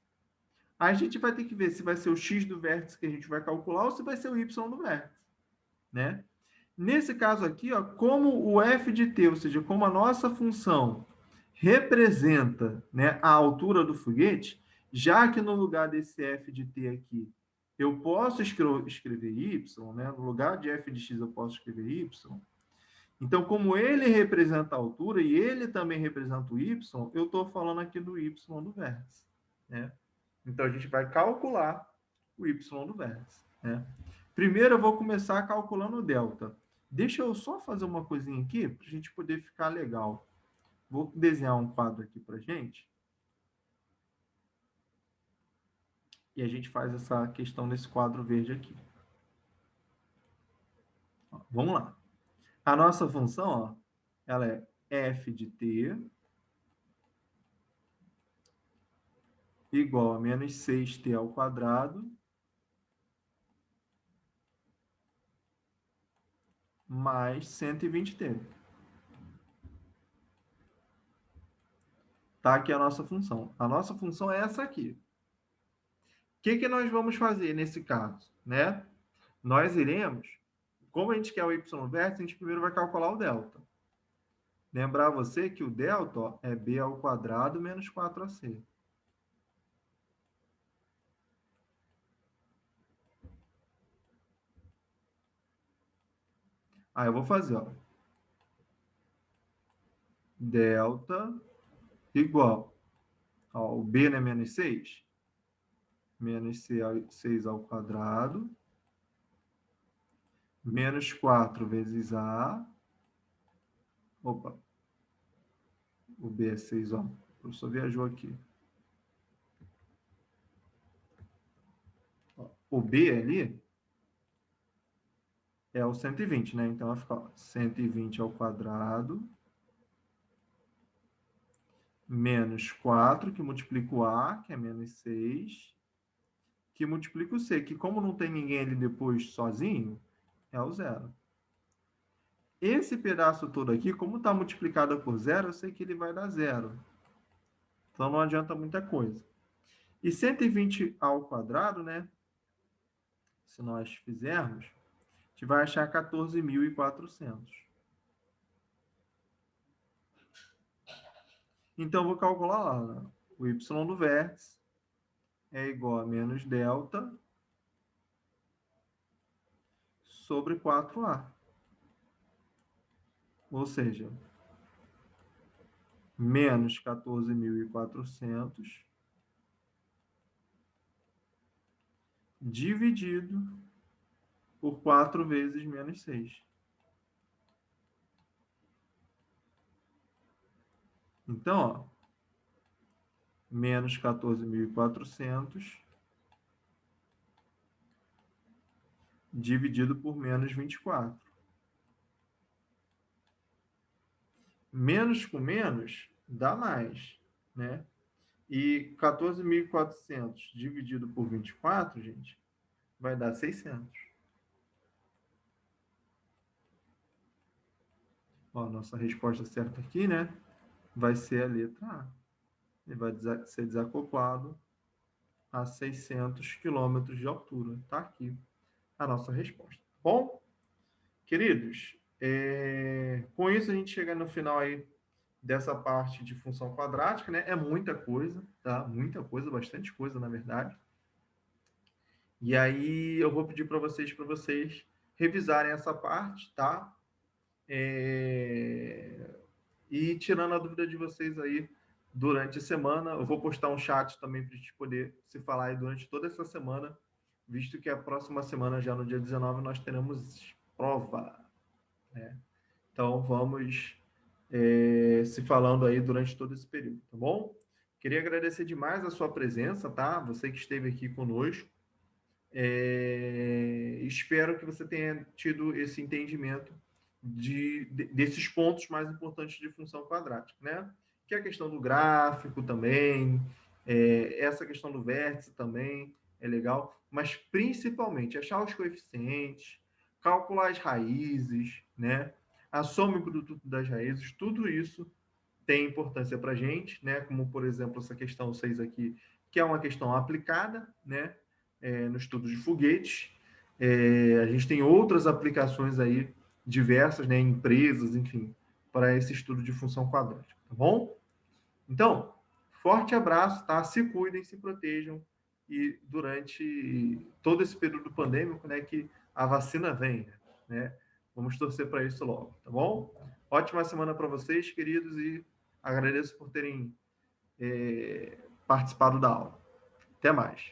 Aí a gente vai ter que ver se vai ser o x do vértice que a gente vai calcular ou se vai ser o y do vértice, né? Nesse caso aqui, ó, como o f de t, ou seja, como a nossa função representa, né, a altura do foguete, já que no lugar desse f de t aqui, eu posso escrever y, né? No lugar de f de x eu posso escrever y. Então, como ele representa a altura e ele também representa o y, eu estou falando aqui do y do vértice, né? Então, a gente vai calcular o y do vértice, né? Primeiro, eu vou começar calculando o delta. Deixa eu só fazer uma coisinha aqui para a gente poder ficar legal. Vou desenhar um quadro aqui para gente. E a gente faz essa questão nesse quadro verde aqui. Ó, vamos lá. A nossa função, ó, ela é f de t igual a menos 6t ao quadrado mais 120t. Tá aqui a nossa função. A nossa função é essa aqui. O que nós vamos fazer nesse caso, né? Nós iremos, como a gente quer o y vértice, a gente primeiro vai calcular o delta. Lembrar você que o delta, ó, é b ao quadrado menos 4ac. Aí eu vou fazer, ó, delta igual, ó, o b, né, menos 6, menos 6 ao quadrado, menos 4 vezes a, opa, o b é 6, ó, o professor viajou aqui. Ó, o b ali é o 120, né? Então vai ficar, ó, 120 ao quadrado, menos 4, que multiplica o a, que é menos 6, que multiplica o c, que como não tem ninguém ali depois sozinho, é o zero. Esse pedaço todo aqui, como está multiplicado por zero, eu sei que ele vai dar zero. Então não adianta muita coisa. E 120 ao quadrado, né? Se nós fizermos, a gente vai achar 14.400. Então, eu vou calcular lá, né? O y do vértice é igual a menos delta sobre 4a. Ou seja, menos 14.400 dividido por 4 vezes menos 6. Então, ó, menos 14.400 dividido por menos 24. Menos com menos dá mais, né? E 14.400 dividido por 24, gente, vai dar 600. Ó, nossa resposta certa aqui, né? Vai ser a letra A. Ele vai ser desacoplado a 600 quilômetros de altura. Tá aqui a nossa resposta. Bom, queridos, com isso a gente chega no final aí dessa parte de função quadrática, né? É muita coisa, tá? Muita coisa, bastante coisa, na verdade. E aí eu vou pedir para vocês revisarem essa parte, tá? E tirando a dúvida de vocês aí durante a semana, eu vou postar um chat também para a gente poder se falar aí durante toda essa semana, visto que a próxima semana, já no dia 19, nós teremos prova, né? Então, vamos se falando aí durante todo esse período, tá bom? Queria agradecer demais a sua presença, tá? Você que esteve aqui conosco. Espero que você tenha tido esse entendimento desses pontos mais importantes de função quadrática, né? Que é a questão do gráfico também, essa questão do vértice também é legal, mas principalmente achar os coeficientes, calcular as raízes, né? A soma e o produto das raízes, tudo isso tem importância para a gente, né? Como, por exemplo, essa questão 6 aqui, que é uma questão aplicada, né? No estudo de foguetes. A gente tem outras aplicações aí diversas, né? Em empresas, enfim, para esse estudo de função quadrática, tá bom? Então, forte abraço, tá? Se cuidem, se protejam e durante todo esse período pandêmico, né? Que a vacina venha, né? Vamos torcer para isso logo, tá bom? Ótima semana para vocês, queridos, e agradeço por terem participado da aula. Até mais.